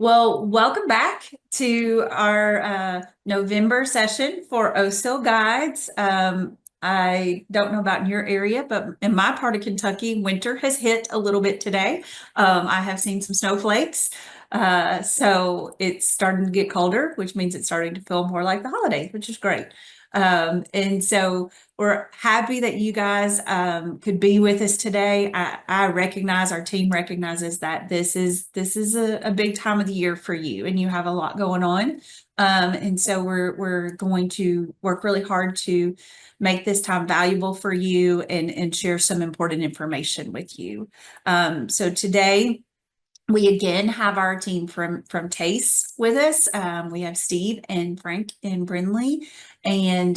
Well, welcome back to our November session for OSEEL guides. I don't know about in your area, but in my part of Kentucky, winter has hit a little bit today. I have seen some snowflakes. So it's starting to get colder, which means it's starting to feel more like the holidays, which is great. And so we're happy that you guys could be with us today. I recognize our team recognizes that this is a big time of the year for you, and you have a lot going on. And so we're going to work really hard to make this time valuable for you and share some important information with you. So today we again have our team from TACE with us. We have Steve and Frank and Brinley, and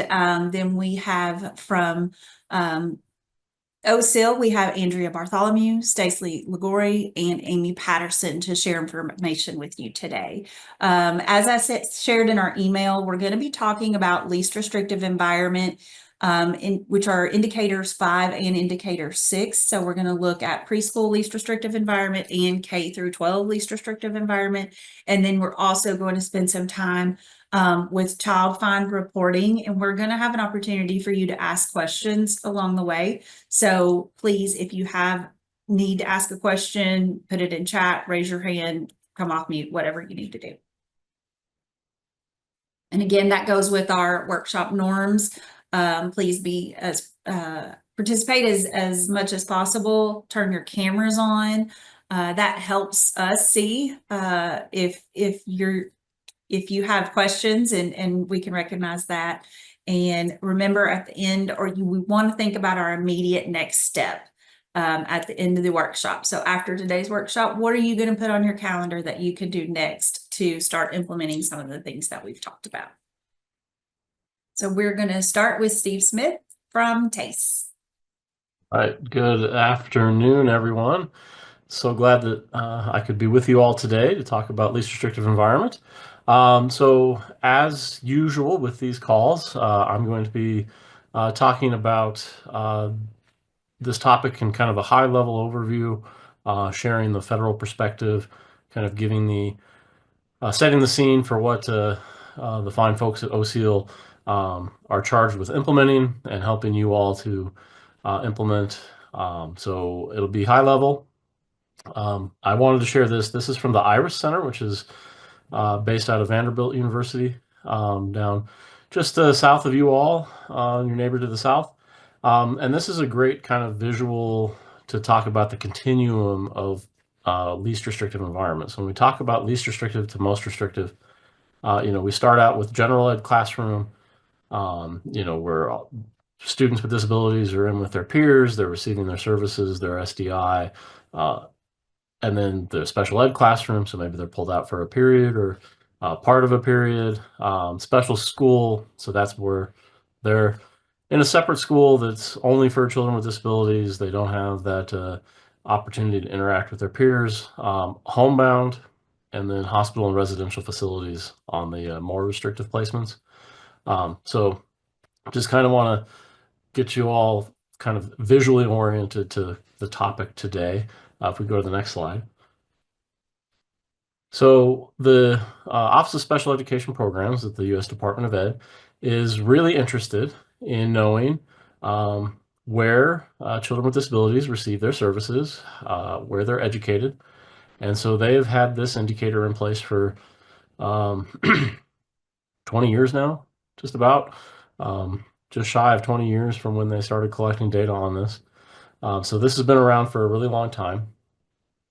then we have from OSEEL, we have Andrea Bartholomew, Stacey Ligori, and Amy Patterson to share information with you today. As I shared in our email, we're going to be talking about least restrictive environment, which are indicators 5 and indicator 6. So we're going to look at preschool least restrictive environment and K through 12 least restrictive environment. And then we're also going to spend some time with child find reporting, and we're going to have an opportunity for you to ask questions along the way. So please, if you have need to ask a question, put it in chat, raise your hand, come off mute, whatever you need to do. And again, that goes with our workshop norms. Please be as participate as much as possible. Turn your cameras on. That helps us see if you have questions, and we can recognize that. And remember at the end, we want to think about our immediate next step at the end of the workshop. So after today's workshop, what are you going to put on your calendar that you could do next to start implementing some of the things that we've talked about? So we're going to start with Steve Smith from TACE. All right, good afternoon, everyone. So glad that I could be with you all today to talk about least restrictive environment. So as usual with these calls, I'm going to be talking about this topic in kind of a high-level overview, sharing the federal perspective, kind of giving setting the scene for what the fine folks at OSEEL are charged with implementing and helping you all to implement. So it'll be high level. I wanted to share this. This is from the IRIS Center, which is based out of Vanderbilt University, down just south of you all, your neighbor to the south. And this is a great kind of visual to talk about the continuum of least restrictive environments. When we talk about least restrictive to most restrictive, we start out with general ed classroom, where students with disabilities are in with their peers, they're receiving their services, their SDI, and then the special ed classroom, so maybe they're pulled out for a period or part of a period. Special school, so that's where they're in a separate school that's only for children with disabilities. They don't have that opportunity to interact with their peers. Homebound, and then hospital and residential facilities on the more restrictive placements. So just kind of want to get you all kind of visually oriented to the topic today. If we go to the next slide. So the Office of Special Education Programs at the U.S. Department of Ed is really interested in knowing where children with disabilities receive their services, where they're educated. And so they've had this indicator in place for um, 20 years now, just about, just shy of 20 years from when they started collecting data on this. So this has been around for a really long time,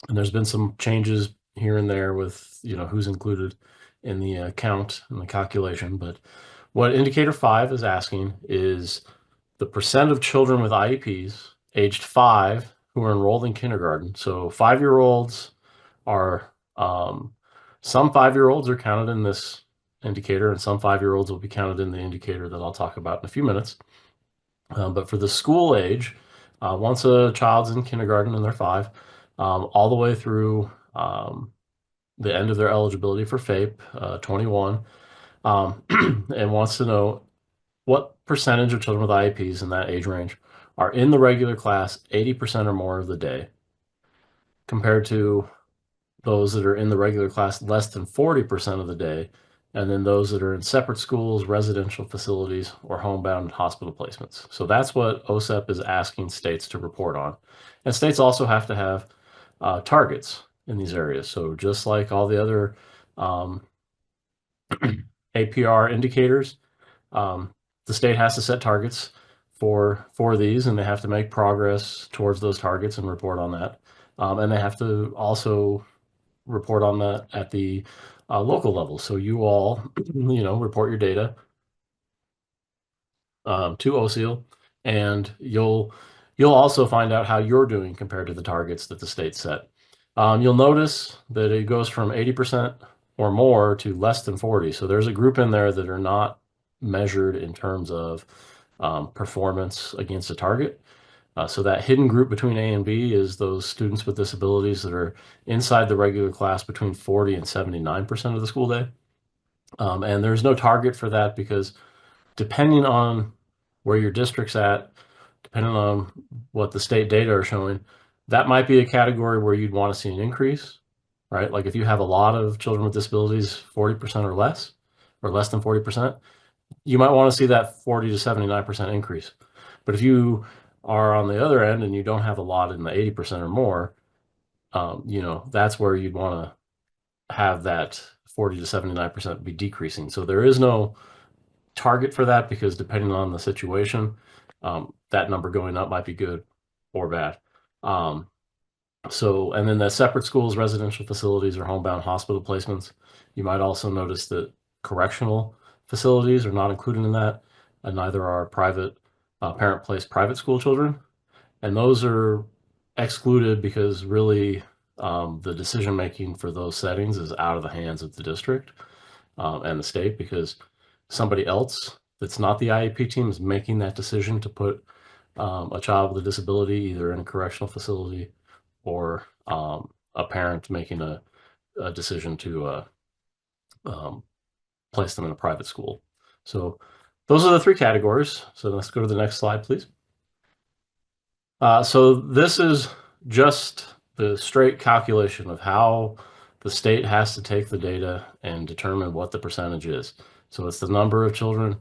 and there's been some changes here and there with who's included in the count and the calculation. But what indicator 5 is asking is the percent of children with IEPs aged 5 who are enrolled in kindergarten. So 5-year-olds are some 5-year-olds are counted in this indicator, and some 5-year-olds will be counted in the indicator that I'll talk about in a few minutes. But for the school age, once a child's in kindergarten and they're 5, all the way through the end of their eligibility for FAPE, 21, and wants to know what percentage of children with IEPs in that age range are in the regular class 80% or more of the day, compared to those that are in the regular class less than 40% of the day, and then those that are in separate schools, residential facilities, or homebound hospital placements. So that's what OSEP is asking states to report on. And states also have to have targets in these areas. So just like all the other APR indicators, the state has to set targets for these, and they have to make progress towards those targets and report on that. And they have to also report on that at the local level. So you all, report your data to OSEEL, and you'll also find out how you're doing compared to the targets that the state set. You'll notice that it goes from 80% or more to less than 40. So there's a group in there that are not measured in terms of performance against a target. So that hidden group between A and B is those students with disabilities that are inside the regular class between 40 and 79% of the school day. And there's no target for that because depending on where your district's at, depending on what the state data are showing, that might be a category where you'd want to see an increase, right? Like if you have a lot of children with disabilities, 40% or less than 40%, you might want to see that 40 to 79% increase. But if you are on the other end and you don't have a lot in the 80% or more, that's where you'd want to have that 40 to 79% be decreasing. So there is no target for that because depending on the situation, that number going up might be good or bad. And then the separate schools, residential facilities, or homebound hospital placements, you might also notice that correctional facilities are not included in that, and neither are private parent-placed private school children. And those are excluded because really the decision-making for those settings is out of the hands of the district and the state because somebody else that's not the IEP team is making that decision to put a child with a disability either in a correctional facility or a parent making a decision to place them in a private school. So those are the three categories. So let's go to the next slide, please. So this is just the straight calculation of how the state has to take the data and determine what the percentage is. So it's the number of children,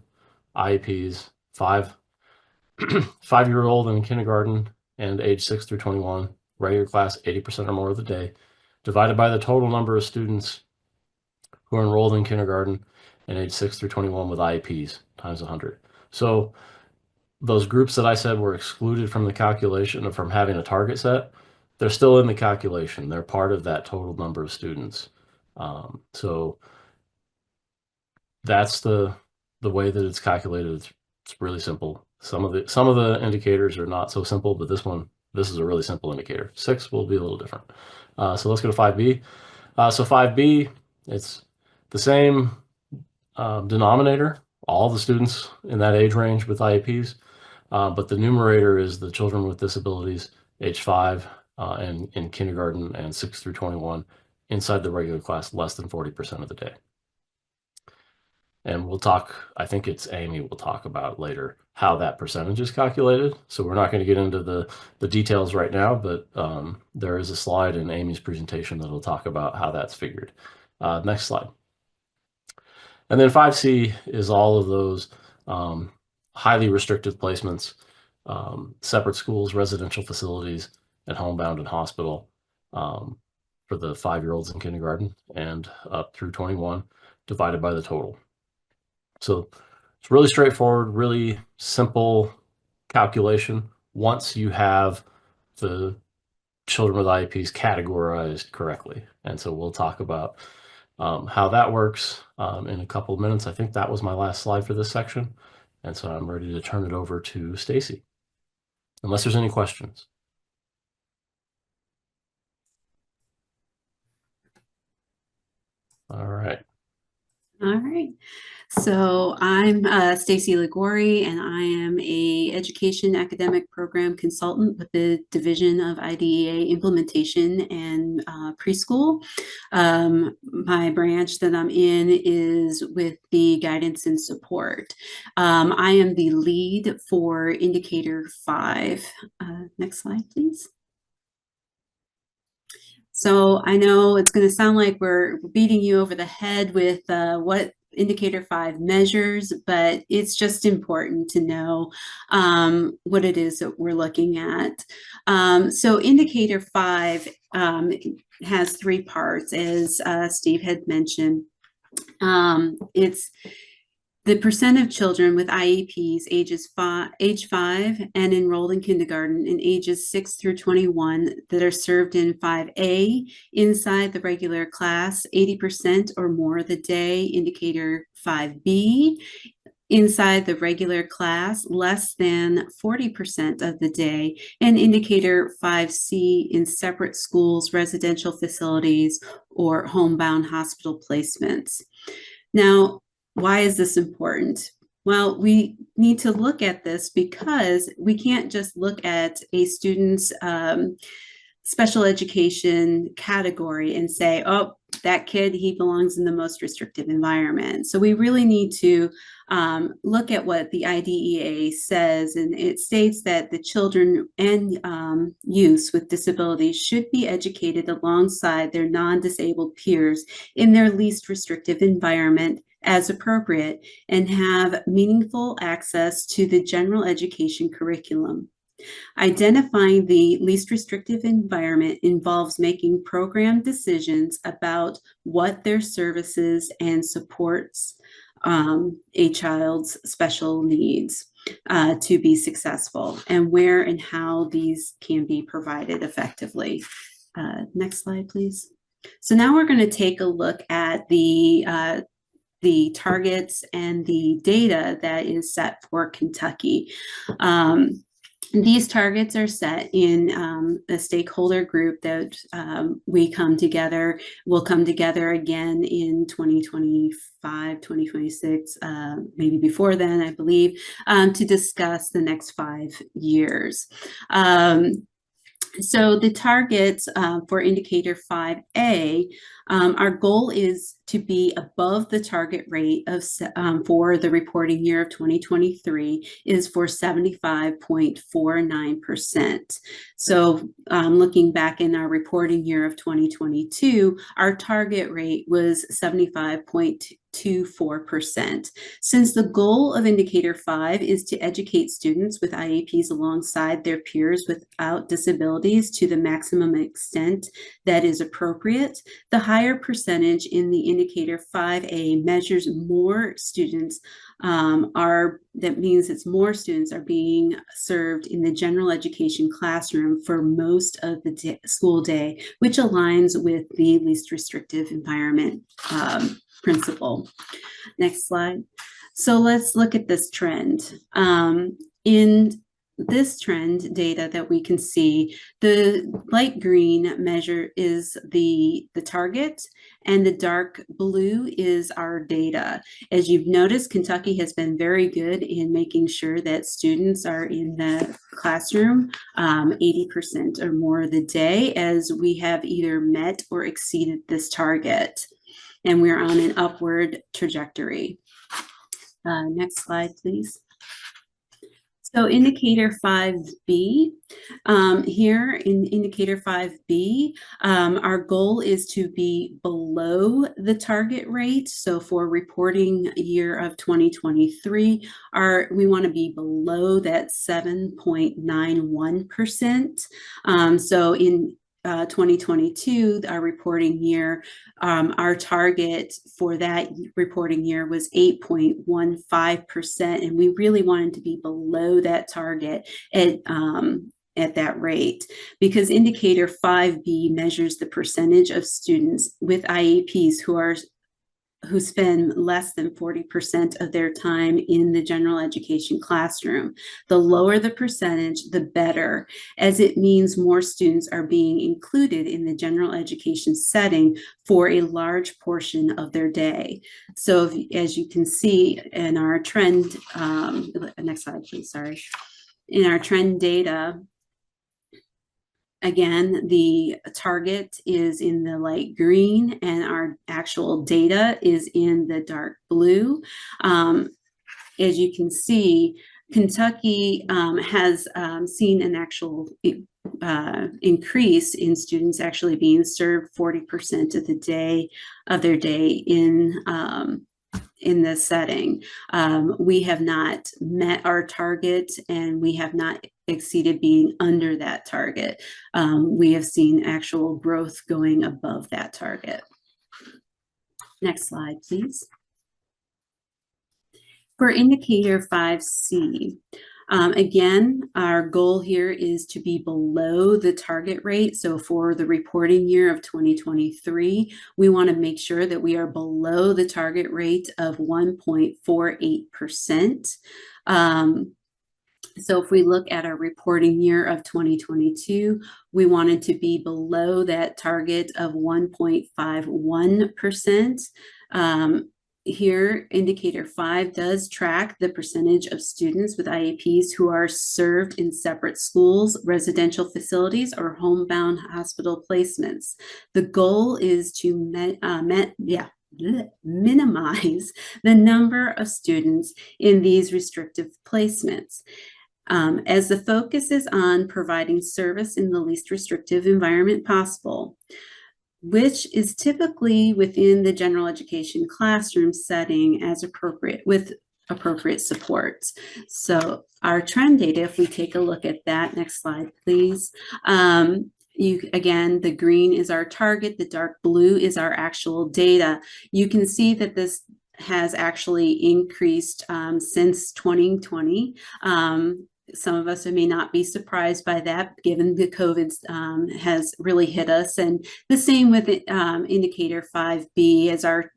IEPs, 5-year-old in kindergarten and age 6 through 21, regular class 80% or more of the day, divided by the total number of students who are enrolled in kindergarten and age 6 through 21 with IEPs times 100. So those groups that I said were excluded from the calculation or from having a target set, they're still in the calculation. They're part of that total number of students. So that's the way that it's calculated. It's really simple. Some of the indicators are not so simple, but this is a really simple indicator. 6 will be a little different. So let's go to 5B. So 5B, it's the same denominator, all the students in that age range with IEPs, but the numerator is the children with disabilities age 5 and in kindergarten and 6 through 21 inside the regular class less than 40% of the day. And we'll talk, I think it's Amy will talk about later how that percentage is calculated. So we're not going to get into the details right now, but there is a slide in Amy's presentation that will talk about how that's figured. Next slide. And then 5C is all of those highly restrictive placements, separate schools, residential facilities, and homebound and hospital for the 5-year-olds in kindergarten and up through 21 divided by the total. So it's really straightforward, really simple calculation once you have the children with IEPs categorized correctly. And so we'll talk about how that works in a couple of minutes. I think that was my last slide for this section. And so I'm ready to turn it over to Stacy, unless there's any questions. All right. All right. So I'm Stacy Liguori, and I am a education academic program consultant with the Division of IDEA Implementation and Preschool. My branch that I'm in is with the guidance and support. I am the lead for Indicator 5. Next slide, please. So I know it's going to sound like we're beating you over the head with what Indicator 5 measures, but it's just important to know what it is that we're looking at. So Indicator 5 has 3 parts, as Steve had mentioned. It's the percent of children with IEPs age 5 and enrolled in kindergarten in ages 6 through 21 that are served in 5A inside the regular class, 80% or more of the day. Indicator 5B, inside the regular class, less than 40% of the day. And Indicator 5C, in separate schools, residential facilities, or homebound hospital placements. Now, why is this important? Well, we need to look at this because we can't just look at a student's special education category and say, oh, that kid, he belongs in the most restrictive environment. So we really need to look at what the IDEA says, and it states that the children and youths with disabilities should be educated alongside their non-disabled peers in their least restrictive environment as appropriate and have meaningful access to the general education curriculum. Identifying the least restrictive environment involves making program decisions about what their services and supports a child's special needs to be successful, and where and how these can be provided effectively. Next slide, please. So now we're going to take a look at the targets and the data that is set for Kentucky. These targets are set in a stakeholder group that we'll come together again in 2025, 2026, maybe before then, I believe, to discuss the next 5 years. So the targets for Indicator 5A, our goal is to be above the target rate of for the reporting year of 2023 is for 75.49%. So looking back in our reporting year of 2022, our target rate was 75.24%. Since the goal of Indicator 5 is to educate students with IEPs alongside their peers without disabilities to the maximum extent that is appropriate, the higher percentage in the Indicator 5A measures more students that means it's more students are being served in the general education classroom for most of the school day, which aligns with the least restrictive environment principle. Next slide. So let's look at this trend. In this trend data that we can see, the light green measure is the target and the dark blue is our data. As you've noticed, Kentucky has been very good in making sure that students are in the classroom 80% or more of the day, as we have either met or exceeded this target, and we're on an upward trajectory. Next slide, please. So Indicator 5B, here in Indicator 5B, our goal is to be below the target rate. So for reporting year of 2023, we want to be below that 7.91%. So in 2022, our reporting year, our target for that reporting year was 8.15%, and we really wanted to be below that target at that rate, because Indicator 5B measures the percentage of students with IEPs who spend less than 40% of their time in the general education classroom. The lower the percentage, the better, as it means more students are being included in the general education setting for a large portion of their day. So as you can see in our trend, next slide, please, sorry. In our trend data, again, the target is in the light green and our actual data is in the dark blue. As you can see, Kentucky has seen an actual increase in students actually being served 40% of their day in this setting. We have not met our target, and we have not exceeded being under that target. We have seen actual growth going above that target. Next slide, please. For indicator 5C, again, our goal here is to be below the target rate. So for the reporting year of 2023, we want to make sure that we are below the target rate of 1.48%. So if we look at our reporting year of 2022, we wanted to be below that target of 1.51%. Here, indicator 5 does track the percentage of students with IEPs who are served in separate schools, residential facilities, or homebound hospital placements. The goal is to minimize the number of students in these restrictive placements. As the focus is on providing service in the least restrictive environment possible, which is typically within the general education classroom setting as appropriate, with appropriate supports. So our trend data, if we take a look at that, next slide, please. Again, the green is our target, the dark blue is our actual data. You can see that this has actually increased since 2020. Some of us may not be surprised by that, given the COVID has really hit us. And the same with indicator 5B, as our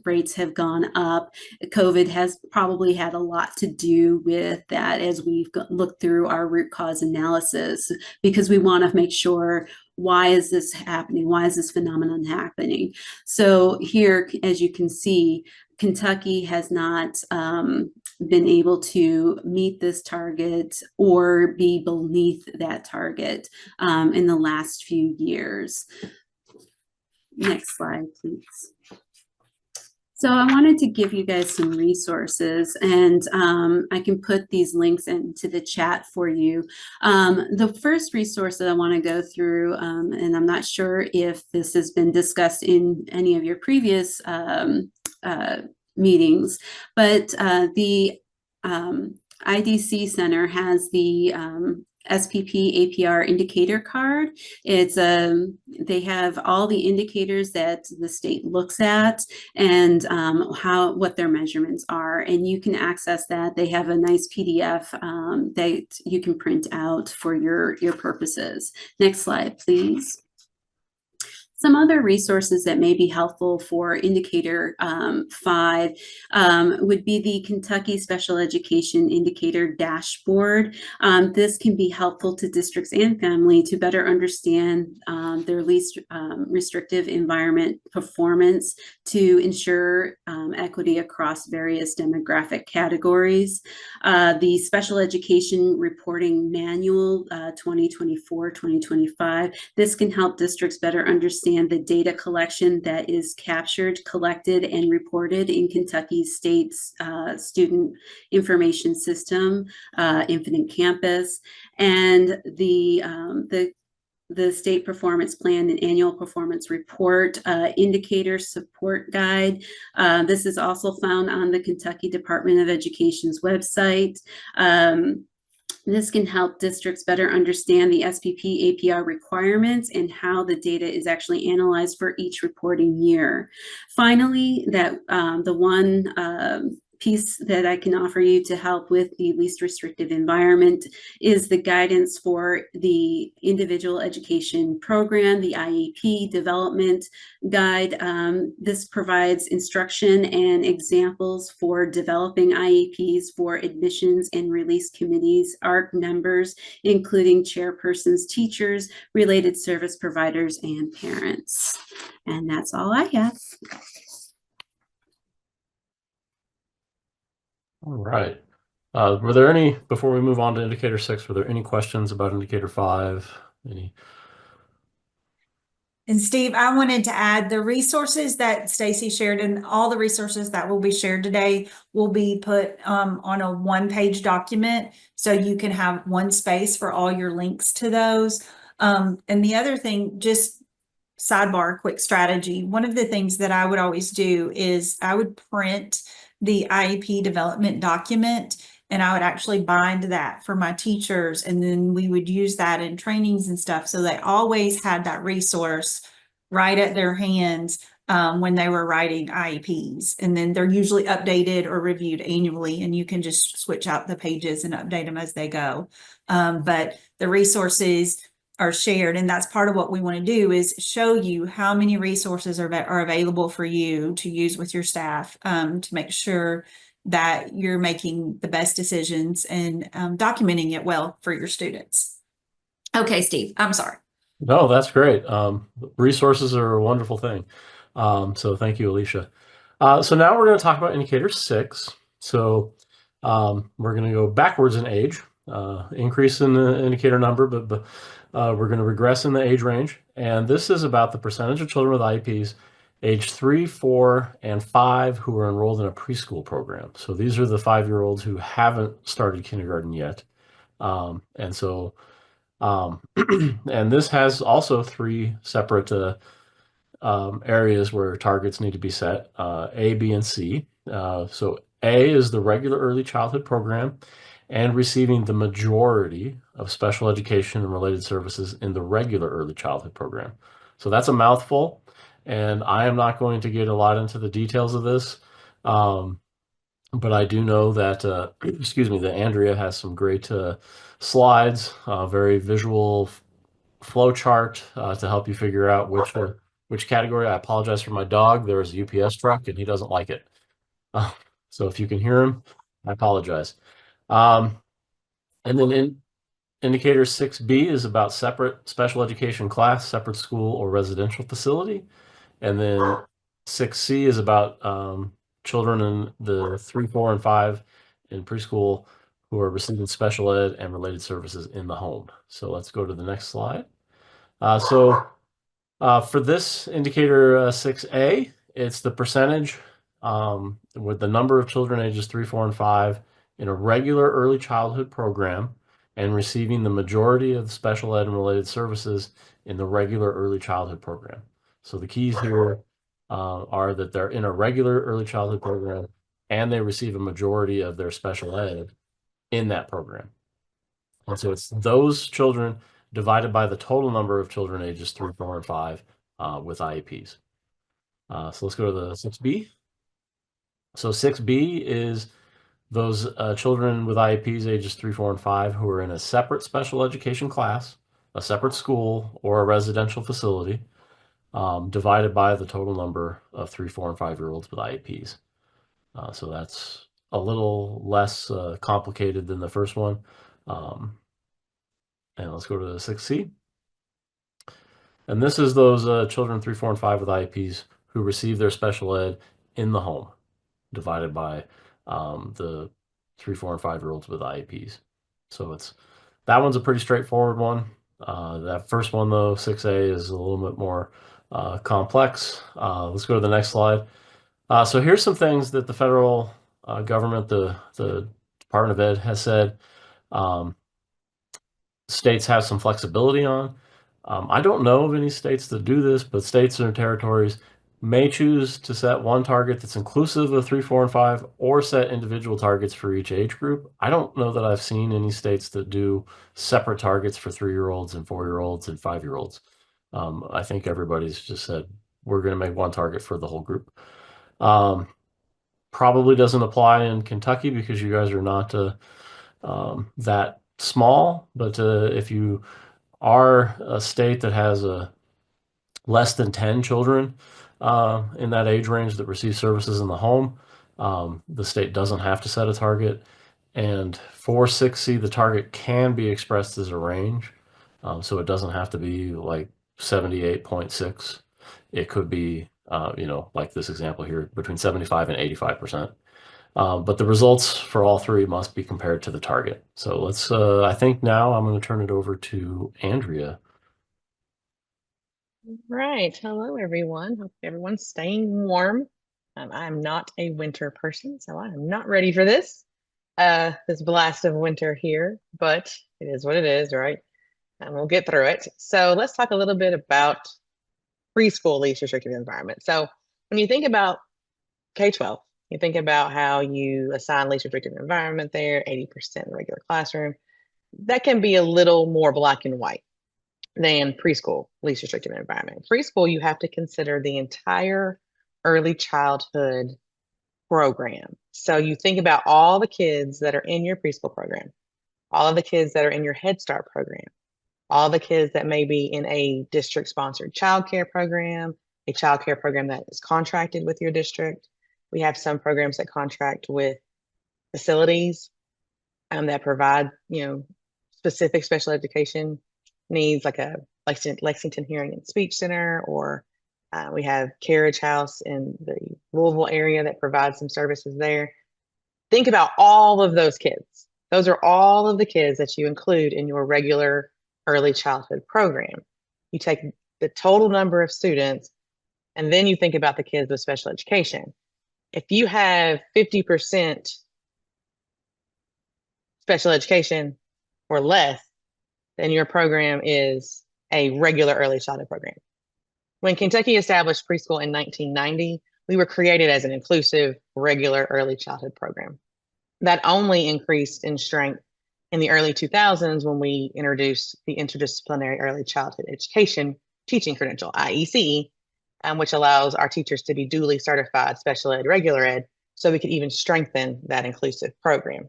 rates have gone up. COVID has probably had a lot to do with that as we've looked through our root cause analysis, because we want to make sure, why is this happening? Why is this phenomenon happening? So here, as you can see, Kentucky has not been able to meet this target or be beneath that target in the last few years. Next slide, please. So I wanted to give you guys some resources, and I can put these links into the chat for you. The first resource that I want to go through, and I'm not sure if this has been discussed in any of your previous meetings, but the IDC Center has the SPP APR indicator card. It's they have all the indicators that the state looks at, and what their measurements are, and you can access that. They have a nice PDF that you can print out for your purposes. Next slide, please. Some other resources that may be helpful for indicator 5 would be the Kentucky Special Education Indicator Dashboard. This can be helpful to districts and family to better understand their least restrictive environment performance to ensure equity across various demographic categories. The Special Education Reporting Manual 2024-2025, this can help districts better understand the data collection that is captured, collected, and reported in Kentucky's state's student information system, Infinite Campus, and the State Performance Plan and Annual Performance Report Indicator Support Guide. This is also found on the Kentucky Department of Education's website. This can help districts better understand the SPP APR requirements and how the data is actually analyzed for each reporting year. Finally, that the one piece that I can offer you to help with the least restrictive environment is the guidance for the individual education program, the IEP development guide. This provides instruction and examples for developing IEPs for admissions and release committees, ARC members, including chairpersons, teachers, related service providers, and parents. And that's all I have. All right. Were there any, before we move on to indicator 6, were there any questions about indicator 5? Any? And Steve, I wanted to add the resources that Stacy shared and all the resources that will be shared today will be put on a one-page document. So you can have one space for all your links to those. And the other thing, just sidebar, quick strategy. One of the things that I would always do is I would print the IEP development document and I would actually bind that for my teachers. And then we would use that in trainings and stuff. So they always had that resource right at their hands when they were writing IEPs. And then they're usually updated or reviewed annually, and you can just switch out the pages and update them as they go. But the resources are shared, and that's part of what we want to do is show you how many resources are available for you to use with your staff to make sure that you're making the best decisions and documenting it well for your students. Okay, Steve, I'm sorry. No, that's great. Resources are a wonderful thing. So thank you, Alicia. So now we're going to talk about indicator 6. So we're going to go backwards in age, increase in the indicator number, but we're going to regress in the age range. And this is about the percentage of children with IEPs age 3, 4, and 5 who are enrolled in a preschool program. So these are the 5-year-olds who haven't started kindergarten yet. And so and this has also 3 separate areas where targets need to be set, A, B, and C. So A is the regular early childhood program and receiving the majority of special education and related services in the regular early childhood program. So that's a mouthful, and I am not going to get a lot into the details of this. But I do know that, excuse me, that Andrea has some great slides, very visual flow chart to help you figure out which category. I apologize for my dog. There's a UPS truck and he doesn't like it. So if you can hear him, I apologize. And then indicator 6B is about separate special education class, separate school or residential facility. And then 6C is about children in the 3, 4, and 5 in preschool who are receiving special ed and related services in the home. So let's go to the next slide. For this indicator 6A, it's the percentage with the number of children ages 3, 4, and 5 in a regular early childhood program and receiving the majority of the special ed and related services in the regular early childhood program. So the keys here are that they're in a regular early childhood program and they receive a majority of their special ed in that program. And so it's those children divided by the total number of children ages 3, 4, and 5 with IEPs. So let's go to the 6B. So 6B is those children with IEPs ages 3, 4, and 5 who are in a separate special education class, a separate school, or a residential facility, divided by the total number of 3, 4, and 5-year-olds with IEPs. So that's a little less complicated than the first one. And let's go to the 6C. And this is those children 3, 4, and 5 with IEPs who receive their special ed in the home, divided by the 3, 4, and 5-year-olds with IEPs. So that one's a pretty straightforward one. That first one, though, 6A, is a little bit more complex. Let's go to the next slide. So here's some things that the federal government, the Department of Ed, has said states have some flexibility on. I don't know of any states that do this, but states and territories may choose to set one target that's inclusive of 3, 4, and 5, or set individual targets for each age group. I don't know that I've seen any states that do separate targets for 3-year-olds and 4-year-olds and 5-year-olds. I think everybody's just said, we're going to make one target for the whole group. Probably doesn't apply in Kentucky because you guys are not that small, but if you are a state that has less than 10 children in that age range that receive services in the home, the state doesn't have to set a target. And for 6C, the target can be expressed as a range. So it doesn't have to be like 78.6. It could be, like this example here, between 75 and 85%. But the results for all 3 must be compared to the target. So let's, I think now I'm going to turn it over to Andrea. Right. Hello, everyone. Hope everyone's staying warm. I'm not a winter person, so I am not ready for this blast of winter here, but it is what it is, right? And we'll get through it. So let's talk a little bit about preschool least restrictive environment. So when you think about K-12, you think about how you assign least restrictive environment there, 80% regular classroom. That can be a little more black and white than preschool least restrictive environment. Preschool, you have to consider the entire early childhood program. So you think about all the kids that are in your preschool program, all of the kids that are in your Head Start program, all the kids that may be in a district sponsored childcare program, a childcare program that is contracted with your district. We have some programs that contract with facilities that provide, specific special education needs, like a Lexington Hearing and Speech Center, or we have Carriage House in the Louisville area that provides some services there. Think about all of those kids. Those are all of the kids that you include in your regular early childhood program. You take the total number of students, and then you think about the kids with special education. If you have 50% special education or less, then your program is a regular early childhood program. When Kentucky established preschool in 1990, we were created as an inclusive, regular early childhood program. That only increased in strength in the early 2000s when we introduced the Interdisciplinary Early Childhood Education Teaching Credential, IECE, which allows our teachers to be duly certified special ed, regular ed, so we could even strengthen that inclusive program.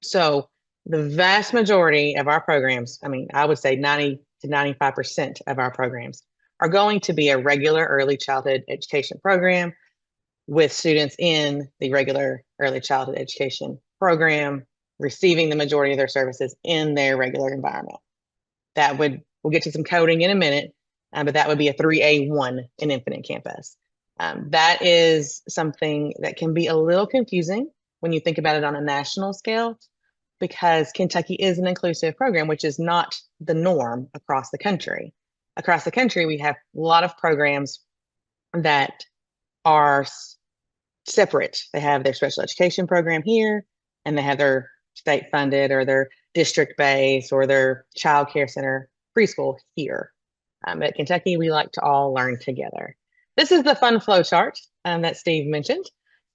So the vast majority of our programs, I would say 90 to 95% of our programs are going to be a regular early childhood education program with students in the regular early childhood education program receiving the majority of their services in their regular environment. We'll get to some coding in a minute, but that would be a 3A1 in Infinite Campus. That is something that can be a little confusing when you think about it on a national scale, because Kentucky is an inclusive program, which is not the norm across the country. Across the country, we have a lot of programs that are separate. They have their special education program here, and they have their state funded or their district based or their child care center preschool here. At Kentucky, we like to all learn together. This is the fun flow chart that Steve mentioned.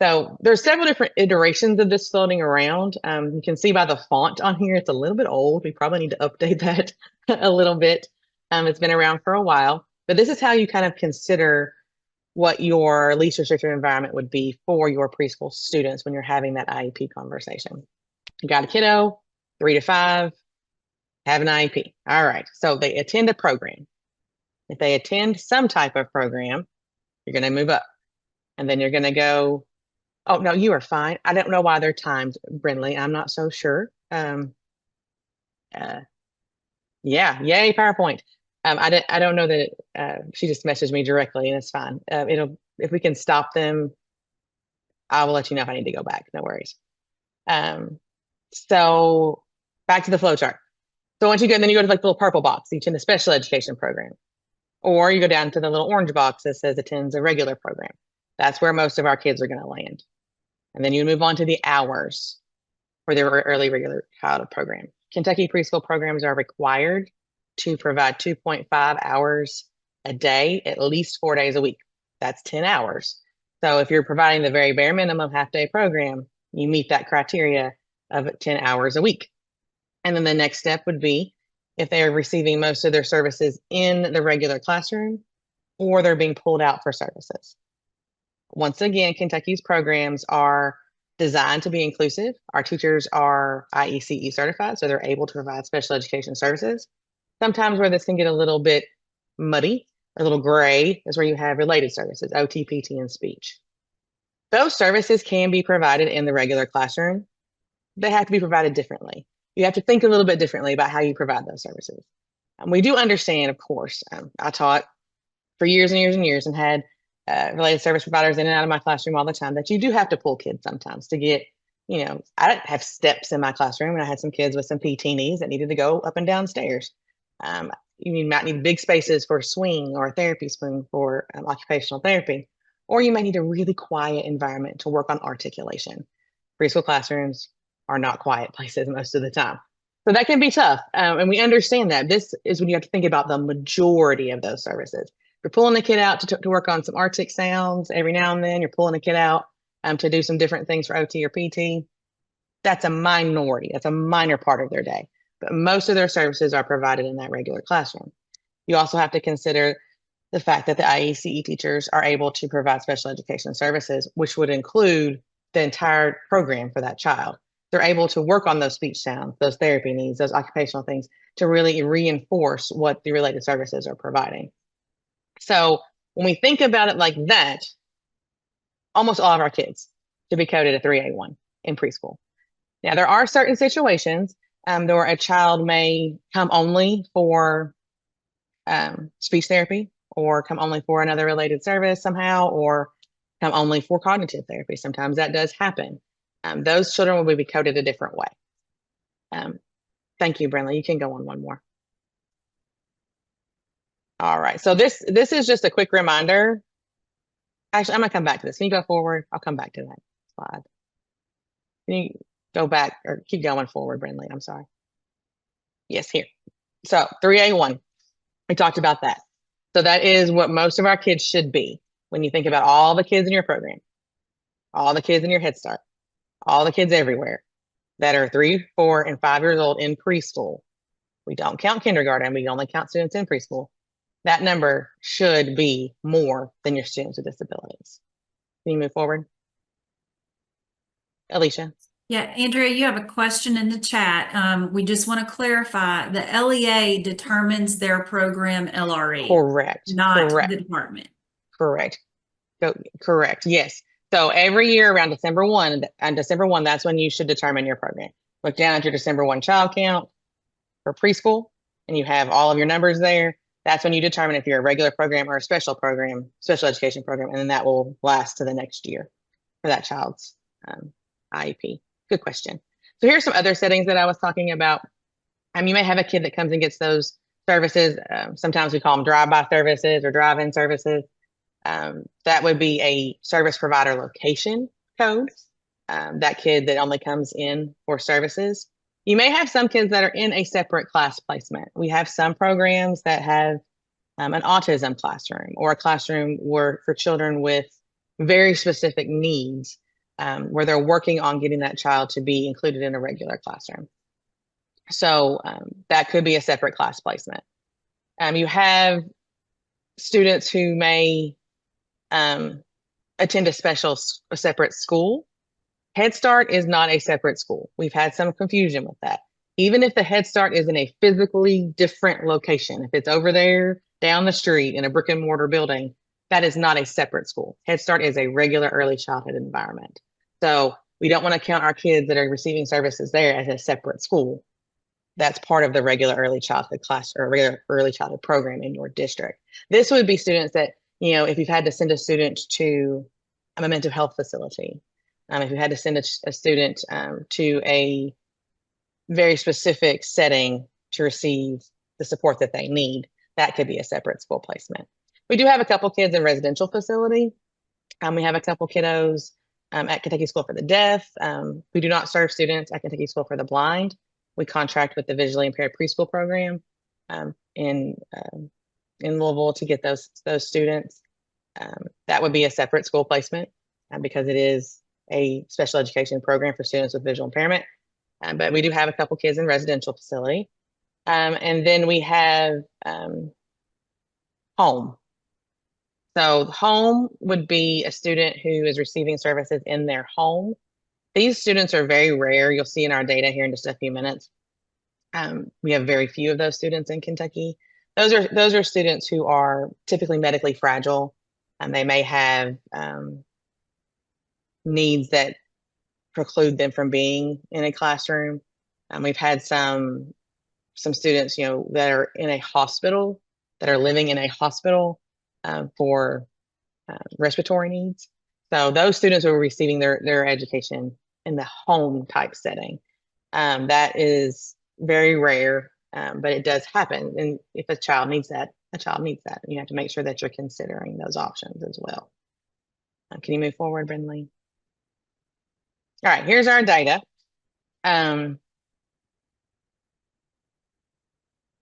So there's several different iterations of this floating around. You can see by the font on here, it's a little bit old. We probably need to update that a little bit. It's been around for a while, but this is how you kind of consider what your least restrictive environment would be for your preschool students when you're having that IEP conversation. You got a kiddo, 3 to 5, have an IEP. All right, so they attend a program. If they attend some type of program, you're going to move up. And then you're going to go, oh, no, you are fine. I don't know why they're timed, Brindley. I'm not so sure. Yeah, yay, PowerPoint. I don't know that she just messaged me directly, and it's fine. If we can stop them, I will let you know if I need to go back. No worries. So back to the flow chart. So once you go, then you go to like the little purple box, each in the special education program. Or you go down to the little orange box that says attends a regular program. That's where most of our kids are going to land. And then you move on to the hours for their early regular childhood program. Kentucky preschool programs are required to provide 2.5 hours a day, at least 4 days a week. That's 10 hours. So if you're providing the very bare minimum half-day program, you meet that criteria of 10 hours a week. And then the next step would be if they're receiving most of their services in the regular classroom or they're being pulled out for services. Once again, Kentucky's programs are designed to be inclusive. Our teachers are IECE certified, so they're able to provide special education services. Sometimes where this can get a little bit muddy, a little gray, is where you have related services, OT, PT, and speech. Those services can be provided in the regular classroom. They have to be provided differently. You have to think a little bit differently about how you provide those services. We do understand, of course, I taught for years and years and years and had related service providers in and out of my classroom all the time, that you do have to pull kids sometimes to get, I didn't have steps in my classroom, and I had some kids with some PT needs that needed to go up and down stairs. might need big spaces for a swing or a therapy swing for occupational therapy, or you may need a really quiet environment to work on articulation. Preschool classrooms are not quiet places most of the time. So that can be tough. And we understand that. This is when you have to think about the majority of those services. You're pulling the kid out to work on some Arctic sounds every now and then. You're pulling a kid out to do some different things for OT or PT. That's a minority. That's a minor part of their day. But most of their services are provided in that regular classroom. You also have to consider the fact that the IECE teachers are able to provide special education services, which would include the entire program for that child. They're able to work on those speech sounds, those therapy needs, those occupational things to really reinforce what the related services are providing. So when we think about it like that, almost all of our kids should be coded a 3A1 in preschool. Now, there are certain situations where a child may come only for speech therapy, or come only for another related service somehow, or come only for cognitive therapy. Sometimes that does happen. Those children will be coded a different way. Thank you, Brenly. You can go on one more. All right, so this is just a quick reminder. Actually, I'm gonna come back to this. Can you go forward? I'll come back to that slide. Can you go back or keep going forward, Brenly? I'm sorry. Yes, here. So 3A1, we talked about that. So that is what most of our kids should be when you think about all the kids in your program, all the kids in your Head Start, all the kids everywhere that are 3, 4, and 5 years old in preschool. We don't count kindergarten. We only count students in preschool. That number should be more than your students with disabilities. Can you move forward? Alicia? Yeah, Andrea, you have a question in the chat. We just want to clarify, the LEA determines their program LRE. Correct. Not Correct. the department. Correct. Correct. Yes. So every year around December 1, that's when you should determine your program. Look down at your December 1 child count for preschool, and you have all of your numbers there. That's when you determine if you're a regular program or a special program, special education program, and then that will last to the next year for that child's IEP. Good question. So here's some other settings that I was talking about. You may have a kid that comes and gets those services. Sometimes we call them drive-by services or drive-in services. That would be a service provider location code. That kid that only comes in for services. You may have some kids that are in a separate class placement. We have some programs that have an autism classroom, or a classroom for children with very specific needs, where they're working on getting that child to be included in a regular classroom. So that could be a separate class placement. You have students who may attend a separate school. Head Start is not a separate school. We've had some confusion with that. Even if the Head Start is in a physically different location, if it's over there down the street in a brick and mortar building, that is not a separate school. Head Start is a regular early childhood environment. So we don't want to count our kids that are receiving services there as a separate school. That's part of the regular early childhood class or regular early childhood program in your district. This would be students that, if you've had to send a student to a mental health facility, if you had to send a student to a very specific setting to receive the support that they need, that could be a separate school placement. We do have a couple kids in residential facility. We have a couple kiddos at Kentucky School for the Deaf. We do not serve students at Kentucky School for the Blind. We contract with the visually impaired preschool program in Louisville to get those students. That would be a separate school placement because it is a special education program for students with visual impairment. But we do have a couple kids in residential facility. And then we have home. So home would be a student who is receiving services in their home. These students are very rare. You'll see in our data here in just a few minutes. We have very few of those students in Kentucky. Those are students who are typically medically fragile, and they may have needs that preclude them from being in a classroom. We've had some students, that are in a hospital, that are living in a hospital for respiratory needs. So those students are receiving their education in the home type setting. That is very rare. But it does happen. And if a child needs that, a child needs that. You have to make sure that you're considering those options as well. Can you move forward, Brindley? All right, here's our data.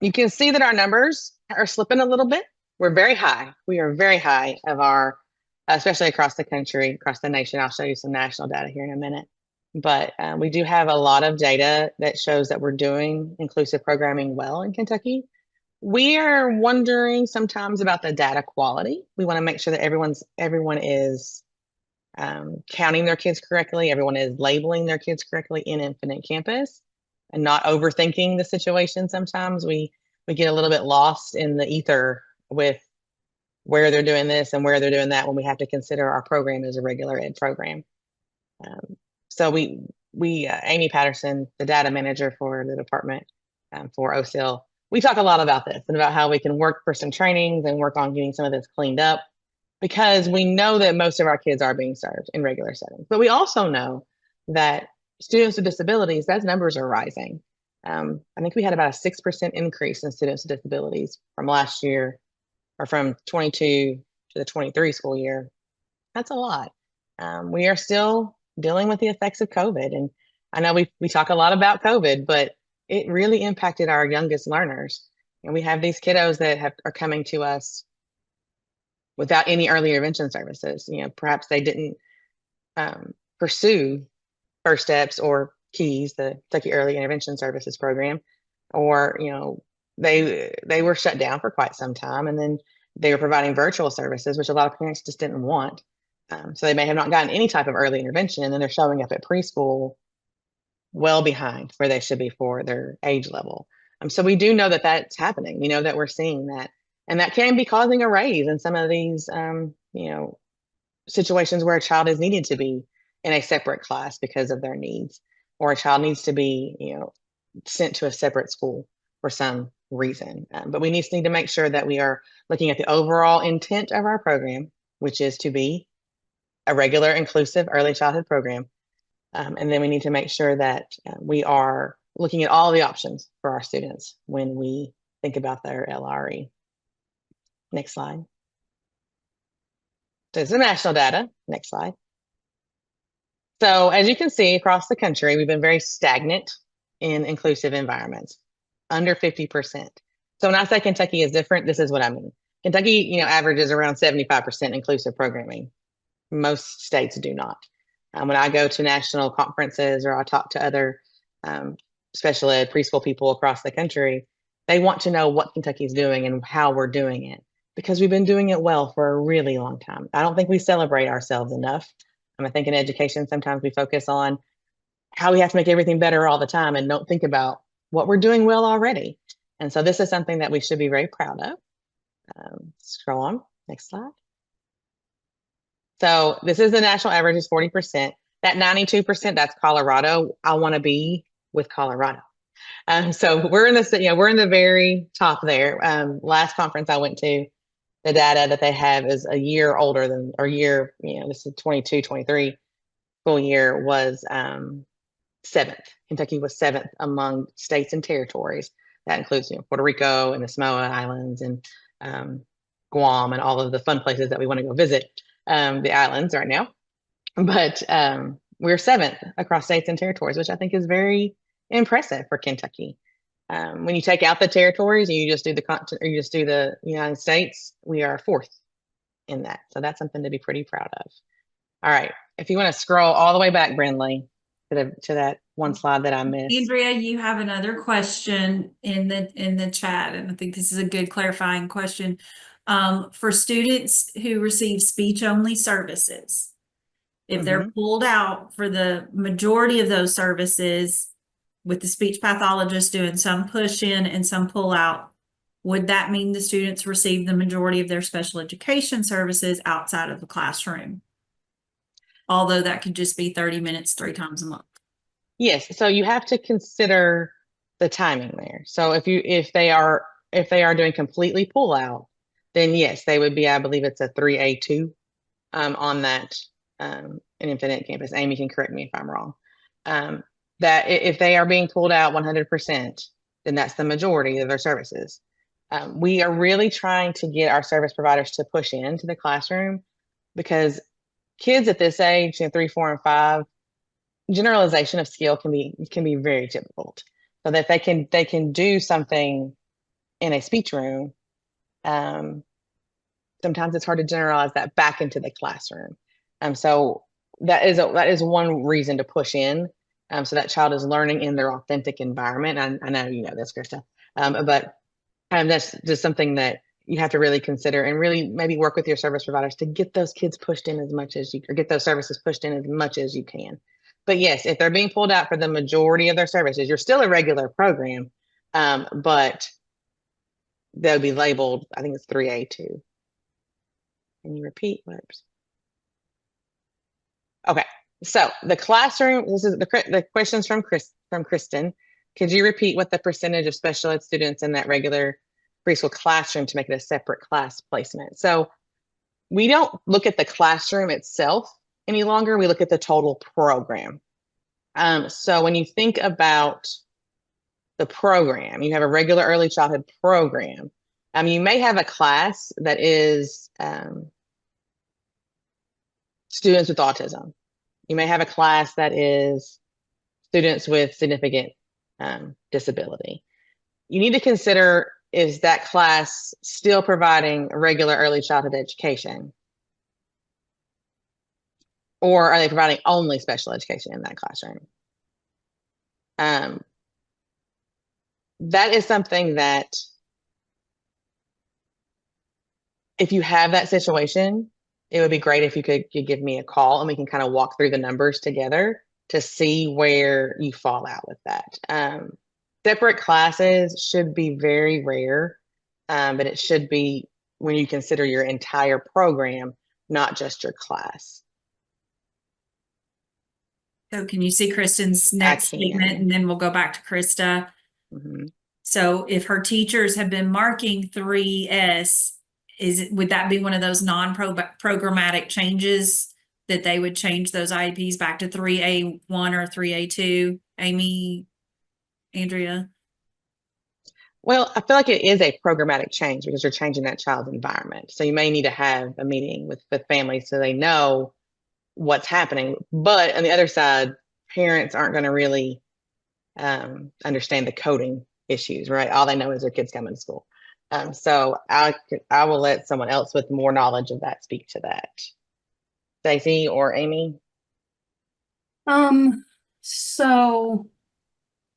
You can see that our numbers are slipping a little bit. We're very high. We are very high of our, especially across the country, across the nation. I'll show you some national data here in a minute. But we do have a lot of data that shows that we're doing inclusive programming well in Kentucky. We are wondering sometimes about the data quality. We want to make sure that everyone is counting their kids correctly. Everyone is labeling their kids correctly in Infinite Campus and not overthinking the situation. Sometimes we get a little bit lost in the ether with where they're doing this and where they're doing that when we have to consider our program as a regular ed program. So Amy Patterson, the data manager for the department for OSEEL, we talk a lot about this and about how we can work for some trainings and work on getting some of this cleaned up, because we know that most of our kids are being served in regular settings. But we also know that students with disabilities, those numbers are rising. I think we had about a 6% increase in students with disabilities from last year, or from 22 to the 23 school year. That's a lot. We are still dealing with the effects of COVID. And I know we talk a lot about COVID, but it really impacted our youngest learners. And we have these kiddos that are coming to us without any early intervention services. Perhaps they didn't pursue First Steps or KEYS, the Kentucky Early Intervention Services program, or they were shut down for quite some time, and then they were providing virtual services, which a lot of parents just didn't want. So they may have not gotten any type of early intervention, and then they're showing up at preschool well behind where they should be for their age level. So we do know that that's happening. We know that we're seeing that, and that can be causing a raise in some of these, situations where a child is needed to be in a separate class because of their needs, or a child needs to be, sent to a separate school for some reason. But we need to make sure that we are looking at the overall intent of our program, which is to be a regular inclusive early childhood program. And then we need to make sure that we are looking at all the options for our students when we think about their LRE. Next slide. There's the national data. Next slide. So as you can see across the country, we've been very stagnant in inclusive environments, under 50%. So when I say Kentucky is different, this is what I mean. Kentucky, averages around 75% inclusive programming. Most states do not. When I go to national conferences or I talk to other special ed preschool people across the country, they want to know what Kentucky is doing and how we're doing it, because we've been doing it well for a really long time. I don't think we celebrate ourselves enough. I think in education, sometimes we focus on how we have to make everything better all the time and don't think about what we're doing well already. And so this is something that we should be very proud of. Scroll on, next slide. So this is the national average is 40%. That 92%, that's Colorado. I want to be with Colorado. So we're in the very top there. Last conference I went to, the data that they have is a year older than, or year, this is 22, 23 school year, was 7th. Kentucky was 7th among states and territories. That includes, Puerto Rico and the Samoa Islands and Guam and all of the fun places that we want to go visit, the islands right now. But we're 7th across states and territories, which I think is very impressive for Kentucky. When you take out the territories and you just do the continent, or you just do the United States, we are 4th in that. So that's something to be pretty proud of. All right, if you want to scroll all the way back, Brindley, to that one slide that I missed. Andrea, you have another question in the chat, and I think this is a good clarifying question. For students who receive speech-only services, if they're pulled out for the majority of those services, with the speech pathologist doing some push in and some pull out, would that mean the students receive the majority of their special education services outside of the classroom? Although that could just be 30 minutes 3 times a month. Yes, so you have to consider the timing there. So if they are doing completely pull out, then yes, they would be, I believe it's a 3A2 on that in Infinite Campus. Amy can correct me if I'm wrong. That if they are being pulled out 100%, then that's the majority of their services. We are really trying to get our service providers to push into the classroom, because kids at this age, 3, 4, and 5, generalization of skill can be very difficult. So that they can do something in a speech room, sometimes it's hard to generalize that back into the classroom. So that is one reason to push in, so that child is learning in their authentic environment. I know you know this, Krista, but that's just something that you have to really consider, and really maybe work with your service providers to get those kids pushed in as much as you, or get those services pushed in as much as you can. But yes, if they're being pulled out for the majority of their services, you're still a regular program, but they'll be labeled, I think it's 3A2. Can you repeat? Whoops. Okay, so the classroom, this is the questions from Kristen. Could you repeat what the percentage of special ed students in that regular preschool classroom to make it a separate class placement? So we don't look at the classroom itself any longer. We look at the total program. So when you think about the program, you have a regular early childhood program. You may have a class that is students with autism. You may have a class that is students with significant disability. You need to consider, is that class still providing regular early childhood education? Or are they providing only special education in that classroom? That is something that, if you have that situation, it would be great if you could give me a call and we can kind of walk through the numbers together to see where you fall out with that. Separate classes should be very rare, but it should be when you consider your entire program, not just your class. So can you see Kristen's next statement, and then we'll go back to Krista? Mm-hmm. So if her teachers have been marking 3S, would that be one of those non-programmatic changes that they would change those IEPs back to 3A1 or 3A2? Amy, Andrea? Well, I feel like it is a programmatic change because you're changing that child's environment. So you may need to have a meeting with the family so they know what's happening. But on the other side, parents aren't going to really understand the coding issues, right? All they know is their kids coming to school. So I will let someone else with more knowledge of that speak to that. Stacey or Amy? So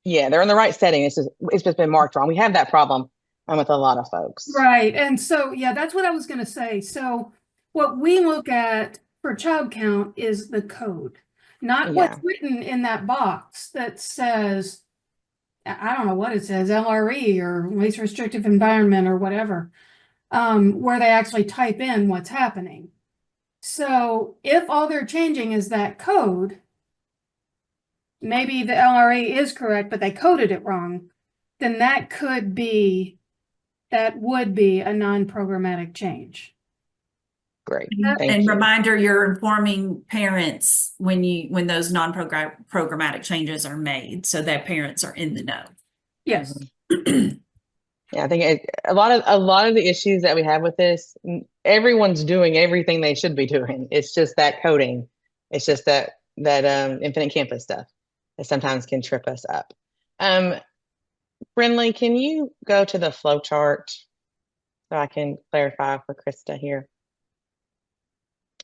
yeah, they're in the right setting. It's just been marked wrong. We have that problem with a lot of folks. right. And so, yeah, that's what I was going to say. So what we look at for child count is the code, not what's written in that box that says, I don't know what it says, LRE or least restrictive environment or whatever, where they actually type in what's happening. So if all they're changing is that code, maybe the LRE is correct, but they coded it wrong, then that would be a non-programmatic change. Great. And reminder, you're informing parents when those non-programmatic changes are made, so that parents are in the know. Yes. Yeah, I think a lot of the issues that we have with this, everyone's doing everything they should be doing. It's just that coding. It's just that infinite campus stuff that sometimes can trip us up. Brinley, can you go to the flow chart so I can clarify for Krista here?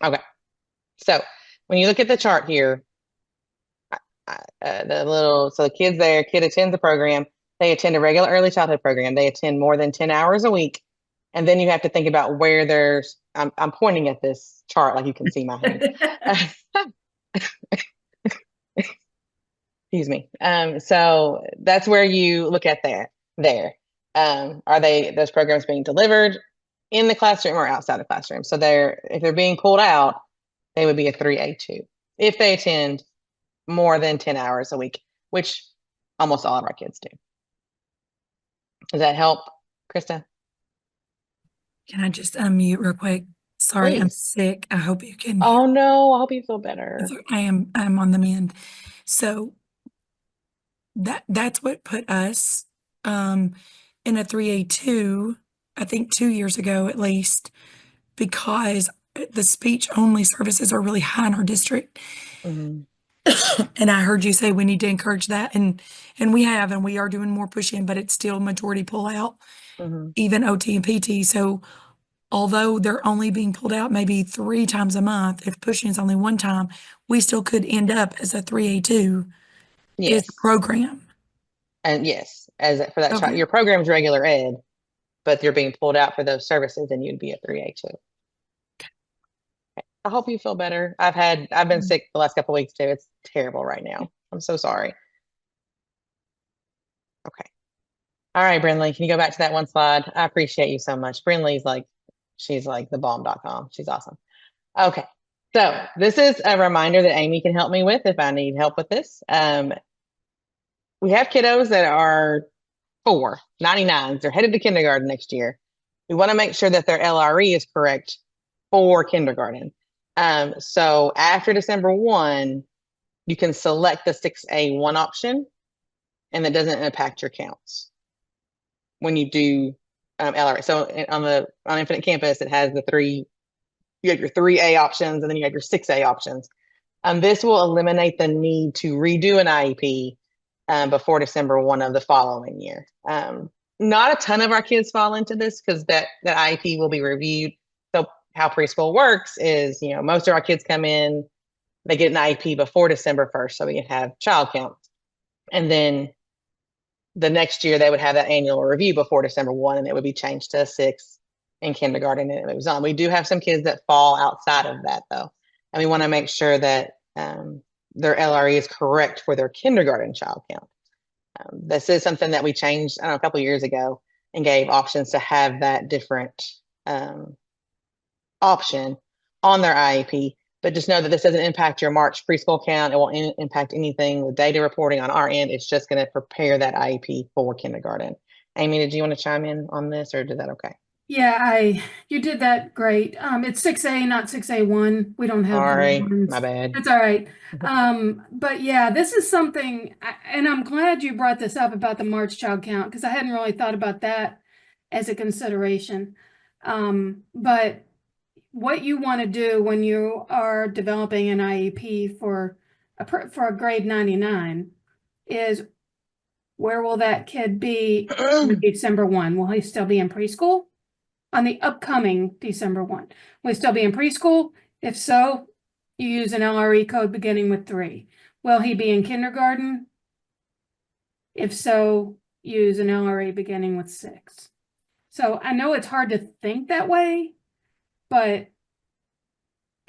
Okay, so when you look at the chart here, the kids there, kid attends the program, they attend a regular early childhood program, they attend more than 10 hours a week, and then you have to think about where there's, I'm pointing at this chart like you can see my hand. Excuse me. So that's where you look at there. Are those programs being delivered in the classroom or outside the classroom? So if they're being pulled out, they would be a 3A2 if they attend more than 10 hours a week, which almost all of our kids do. Does that help, Krista? Can I just unmute real quick? Sorry, Please. I'm sick. I hope you can. Oh no, I hope you feel better. I'm on the mend. So that's what put us in a 3A2, I think 2 years ago at least, because the speech only services are really high in our district. Mhm. And I heard you say we need to encourage that, and we have, and we are doing more push-in, but it's still majority pull out, Mhm. even OT and PT. So although they're only being pulled out maybe 3 times a month, if push-in is only 1 time, we still could end up as a 3A2 is Yes. the program. And yes, as for that child, Okay. your program's regular ed, but you're being pulled out for those services, and you'd be a 3A2. I hope you feel better. I've been sick the last couple of weeks too. It's terrible right now. I'm so sorry. Okay. All right, Brinley, can you go back to that one slide? I appreciate you so much. Brinley's like, she's like the bomb.com. She's awesome. Okay. So this is a reminder that Amy can help me with if I need help with this. We have kiddos that are 99s. They're headed to kindergarten next year. We want to make sure that their LRE is correct for kindergarten. So after December 1, you can select the 6A1 option, and that doesn't impact your counts when you do LRE. So on Infinite Campus, it has you have your 3A options, and then you have your 6A options. This will eliminate the need to redo an IEP before December 1 of the following year. Not a ton of our kids fall into this because that IEP will be reviewed. So how preschool works is, most of our kids come in, they get an IEP before December 1st, so we can have child count. And then the next year they would have that annual review before December 1, and it would be changed to 6 in kindergarten, and it was on. We do have some kids that fall outside of that though. And we want to make sure that their LRE is correct for their kindergarten child count. This is something that we changed, a couple of years ago, and gave options to have that different option on their IEP. But just know that this doesn't impact your March preschool count. It won't impact anything with data reporting on our end. It's just going to prepare that IEP for kindergarten. Amy, did you want to chime in on this, or is that okay? Yeah, you did that great. It's 6A, not 6A1. We don't have Sorry, ones. my bad. That's all right. But yeah, this is something, and I'm glad you brought this up about the March child count, because I hadn't really thought about that as a consideration. But what you want to do when you are developing an IEP for a grade 99 is, where will that kid be on December 1? Will he still be in preschool? On the upcoming December 1. Will he still be in preschool? If so, you use an LRE code beginning with 3. Will he be in kindergarten? If so, use an LRE beginning with 6. So I know it's hard to think that way, but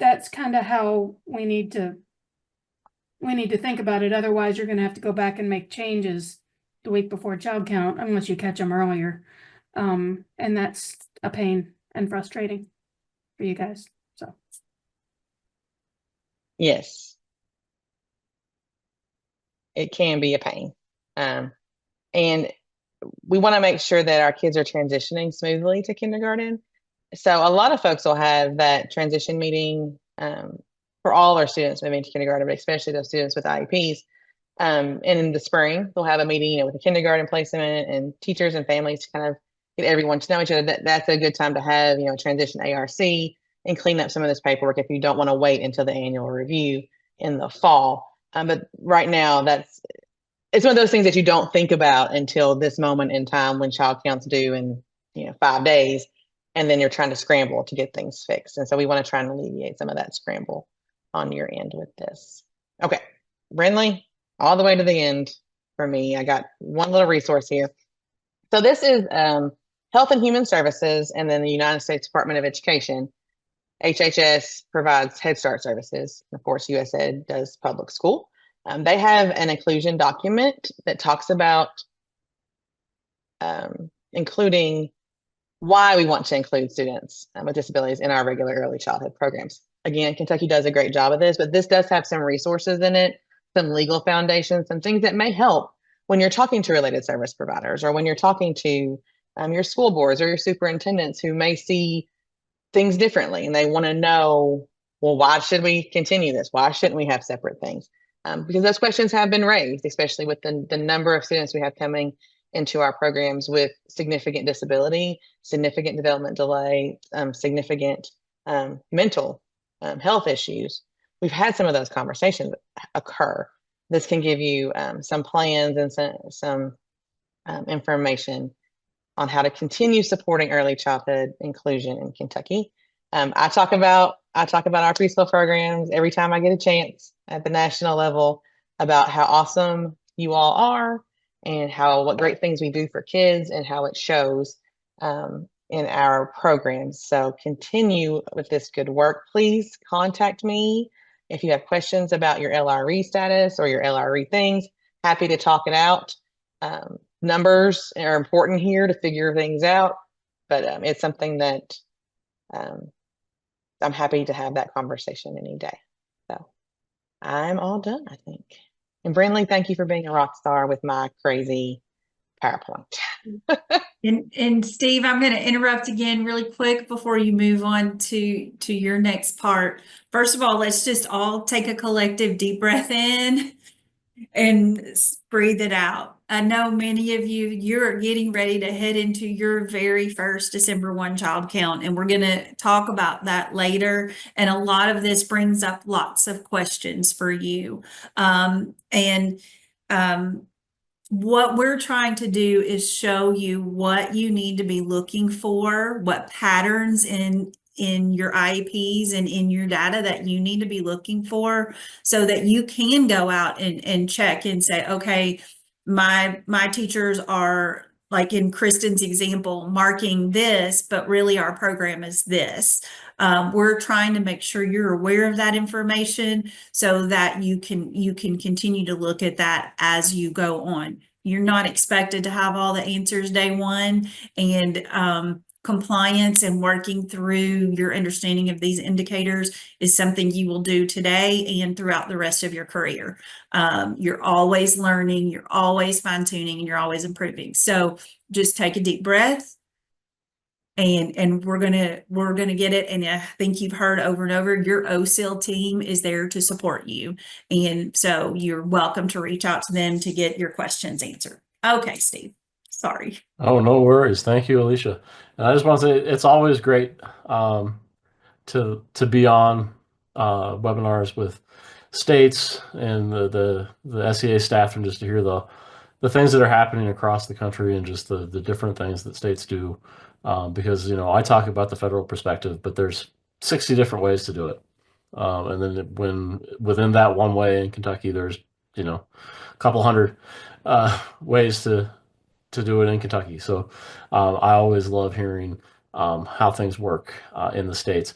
that's kind of how we need to think about it. Otherwise, you're going to have to go back and make changes the week before child count, unless you catch them earlier. And that's a pain and frustrating for you guys. So Yes, it can be a pain. And we want to make sure that our kids are transitioning smoothly to kindergarten. So a lot of folks will have that transition meeting for all our students moving to kindergarten, but especially those students with IEPs. And in the spring, they'll have a meeting, with the kindergarten placement and teachers and families to kind of get everyone to know each other. That's a good time to have, transition ARC and clean up some of this paperwork if you don't want to wait until the annual review in the fall. But right now, it's one of those things that you don't think about until this moment in time when child counts due in 5 days, and then you're trying to scramble to get things fixed. And so we want to try and alleviate some of that scramble on your end with this. Okay, Brinley, all the way to the end for me. I got one little resource here. So this is Health and Human Services, and then the United States Department of Education. HHS provides Head Start services. Of course, USAID does public school. They have an inclusion document that talks about including why we want to include students with disabilities in our regular early childhood programs. Again, Kentucky does a great job of this, but this does have some resources in it, some legal foundations, some things that may help when you're talking to related service providers, or when you're talking to your school boards or your superintendents who may see things differently, and they want to know, well, why should we continue this? Why shouldn't we have separate things? Because those questions have been raised, especially with the number of students we have coming into our programs with significant disability, significant development delay, significant mental health issues. We've had some of those conversations occur. This can give you some plans and some information on how to continue supporting early childhood inclusion in Kentucky. I talk about our preschool programs every time I get a chance at the national level about how awesome you all are and what great things we do for kids and how it shows in our programs. So continue with this good work. Please contact me if you have questions about your LRE status or your LRE things. Happy to talk it out. Numbers are important here to figure things out, but it's something that I'm happy to have that conversation any day. So I'm all done, I think. And Brindley, thank you for being a rock star with my crazy PowerPoint. And Steve, I'm going to interrupt again really quick before you move on to your next part. First of all, let's just all take a collective deep breath in and breathe it out. I know many of you're getting ready to head into your very first December 1 child count, and we're going to talk about that later. And a lot of this brings up lots of questions for you. What we're trying to do is show you what you need to be looking for, what patterns in your IEPs and in your data that you need to be looking for so that you can go out and check and say, okay, my teachers are, like in Kristen's example, marking this, but really our program is this. We're trying to make sure you're aware of that information so that you can continue to look at that as you go on. You're not expected to have all the answers day one, and compliance and working through your understanding of these indicators is something you will do today and throughout the rest of your career. You're always learning, you're always fine-tuning, and you're always improving. So just take a deep breath, and we're gonna get it. And I think you've heard over and over, your OSEEL team is there to support you, and so you're welcome to reach out to them to get your questions answered. Okay, Steve. Sorry. Oh, no worries. Thank you, Alicia. And I just want to say it's always great to be on webinars with states and the SEA staff, and just to hear the things that are happening across the country and just the different things that states do. Because, you know, I talk about the federal perspective, but there's 60 different ways to do it. And then within that one way in Kentucky, there's, you know, a couple hundred ways to do it in Kentucky. So I always love hearing how things work in the states.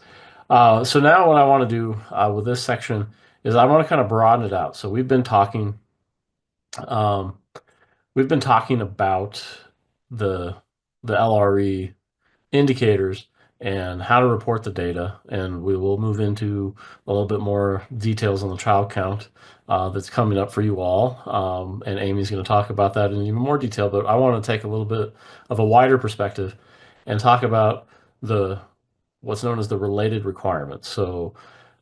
So now what I want to do with this section is I want to kind of broaden it out. So we've been talking about the LRE indicators and how to report the data, and we will move into a little bit more details on the child count that's coming up for you all, and Amy's going to talk about that in even more detail. But I want to take a little bit of a wider perspective and talk about what's known as the related requirements. So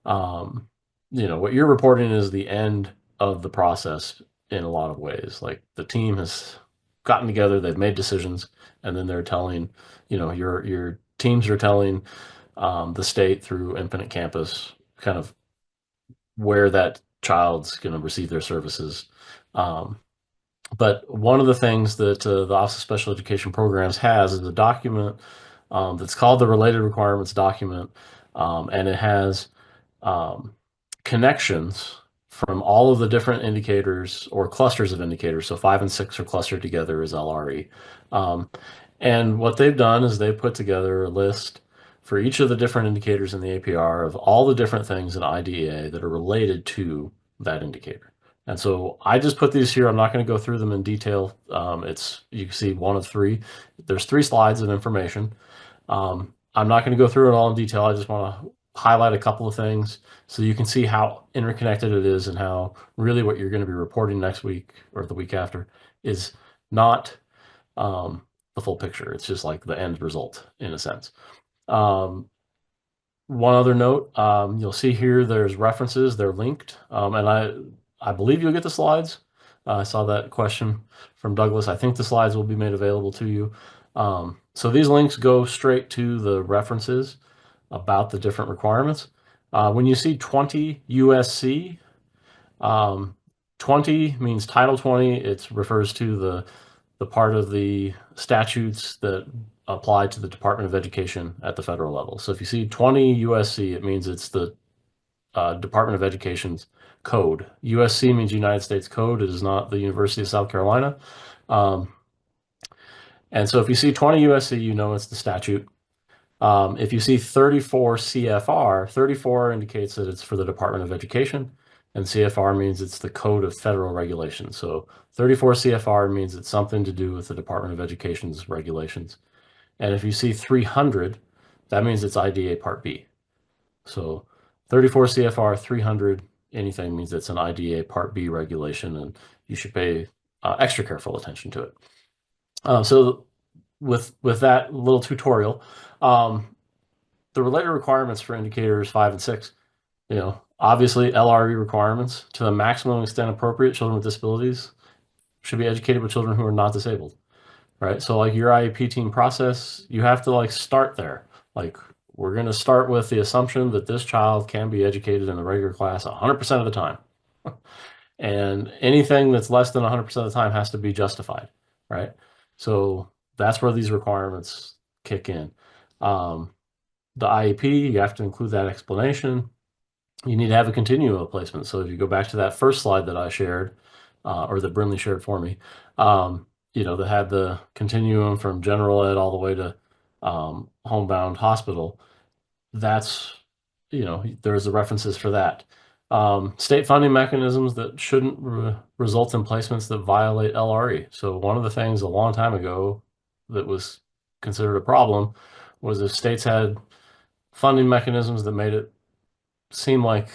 you know, what you're reporting is the end of the process in a lot of ways. Like the team has gotten together, they've made decisions, and then they're telling, you know, your teams are telling the state through Infinite Campus kind of where that child's going to receive their services. But one of the things that the Office of Special Education Programs has is a document that's called the Related Requirements document, and it has connections from all of the different indicators or clusters of indicators. So 5 and 6 are clustered together as LRE. And what they've done is they've put together a list for each of the different indicators in the APR of all the different things in IDEA that are related to that indicator. And so I just put these here. I'm not going to go through them in detail. You can see one of 3. There's 3 slides of information. I'm not going to go through it all in detail. I just want to highlight a couple of things so you can see how interconnected it is and how really what you're going to be reporting next week or the week after is not the full picture. It's just like the end result in a sense. One other note, you'll see here there's references, they're linked, and I believe you'll get the slides I saw that question from Douglas. I think the slides will be made available to you. So these links go straight to the references about the different requirements. When you see 20 USC, 20 means Title 20. It refers to the part of the statutes that apply to the Department of Education at the federal level. So if you see 20 USC, it means it's the Department of Education's code. USC means United States Code. It is not the University of South Carolina. And so if you see 20 USC, you know it's the statute. If you see 34 CFR, 34 indicates that it's for the Department of Education, and CFR means it's the Code of Federal Regulations. So 34 CFR means it's something to do with the Department of Education's regulations. And if you see 300, that means it's IDA Part B. So 34 CFR 300, anything means it's an IDA Part B regulation, and you should pay extra careful attention to it. So with that little tutorial, the related requirements for indicators 5 and 6, obviously LRE requirements to the maximum extent appropriate, children with disabilities should be educated with children who are not disabled, right? So like your IEP team process, you have to like start there. Like we're going to start with the assumption that this child can be educated in the regular class 100% of the time. And anything that's less than 100% of the time has to be justified, right? So that's where these requirements kick in. The IEP, you have to include that explanation. You need to have a continuum of placement. So if you go back to that first slide that I shared, or that Brinley shared for me, that had the continuum from general ed all the way to homebound hospital, that's, there's the references for that. State funding mechanisms that shouldn't result in placements that violate LRE. So one of the things a long time ago that was considered a problem was if states had funding mechanisms that made it seem like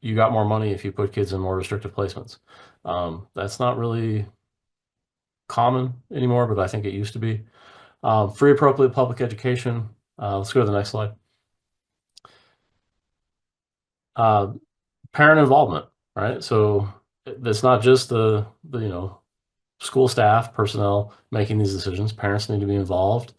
you got more money if you put kids in more restrictive placements. That's not really common anymore, but I think it used to be. Free appropriate public education. Let's go to the next slide. Parent involvement, right? So it's not just the school staff, personnel making these decisions. Parents need to be involved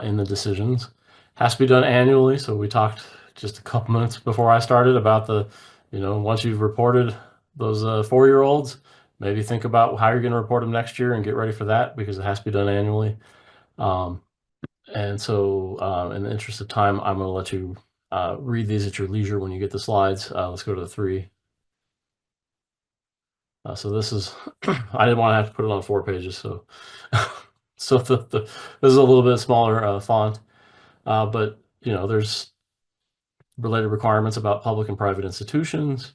in the decisions. Has to be done annually. So we talked just a couple minutes before I started about the, once you've reported those 4-year-olds, maybe think about how you're going to report them next year and get ready for that because it has to be done annually. And so in the interest of time, I'm going to let you read these at your leisure when you get the slides. Let's go to the 3. So this is, I didn't want to have to put it on 4 pages. So, so this is a little bit smaller font, but there's related requirements about public and private institutions.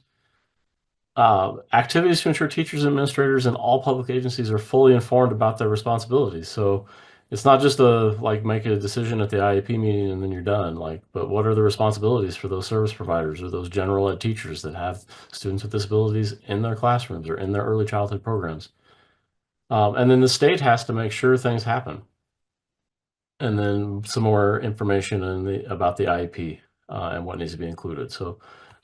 Activities to ensure teachers and administrators in all public agencies are fully informed about their responsibilities. So it's not just make a decision at the IEP meeting and then you're done. But what are the responsibilities for those service providers or those general ed teachers that have students with disabilities in their classrooms or in their early childhood programs? And then the state has to make sure things happen. And then some more information about the IEP and what needs to be included. So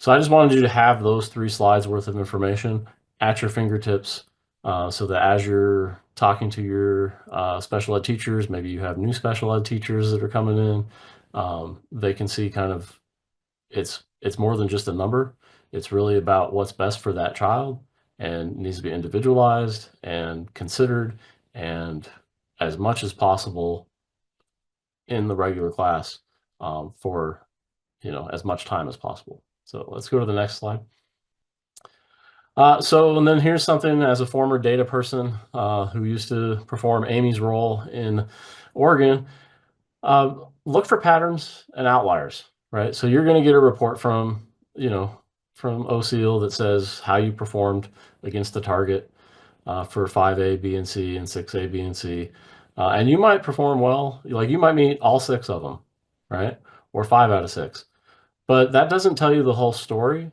I just wanted you to have those 3 slides worth of information at your fingertips so that as you're talking to your special ed teachers, maybe you have new special ed teachers that are coming in, they can see kind of it's more than just a number. It's really about what's best for that child and needs to be individualized and considered and as much as possible in the regular class for as much time as possible. So let's go to the next slide. And then here's something as a former data person who used to perform Amy's role in Oregon. Look for patterns and outliers, right? So you're going to get a report from OSEEL that says how you performed against the target for 5A, B, and C, and 6A, B, and C. And you might perform well, you might meet all 6 of them, right? Or 5 out of 6. But that doesn't tell you the whole story.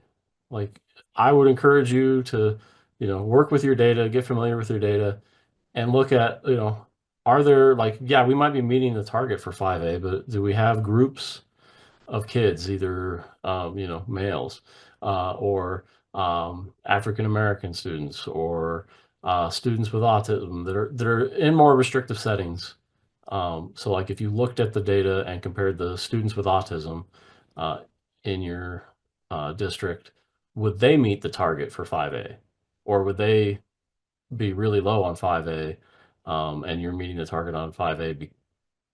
I would encourage you to, work with your data, get familiar with your data, and look at, are there we might be meeting the target for 5A, but do we have groups of kids, either, males or African American students or students with autism that are in more restrictive settings. So like if you looked at the data and compared the students with autism in your district, would they meet the target for 5A? Or would they be really low on 5A and you're meeting the target on 5A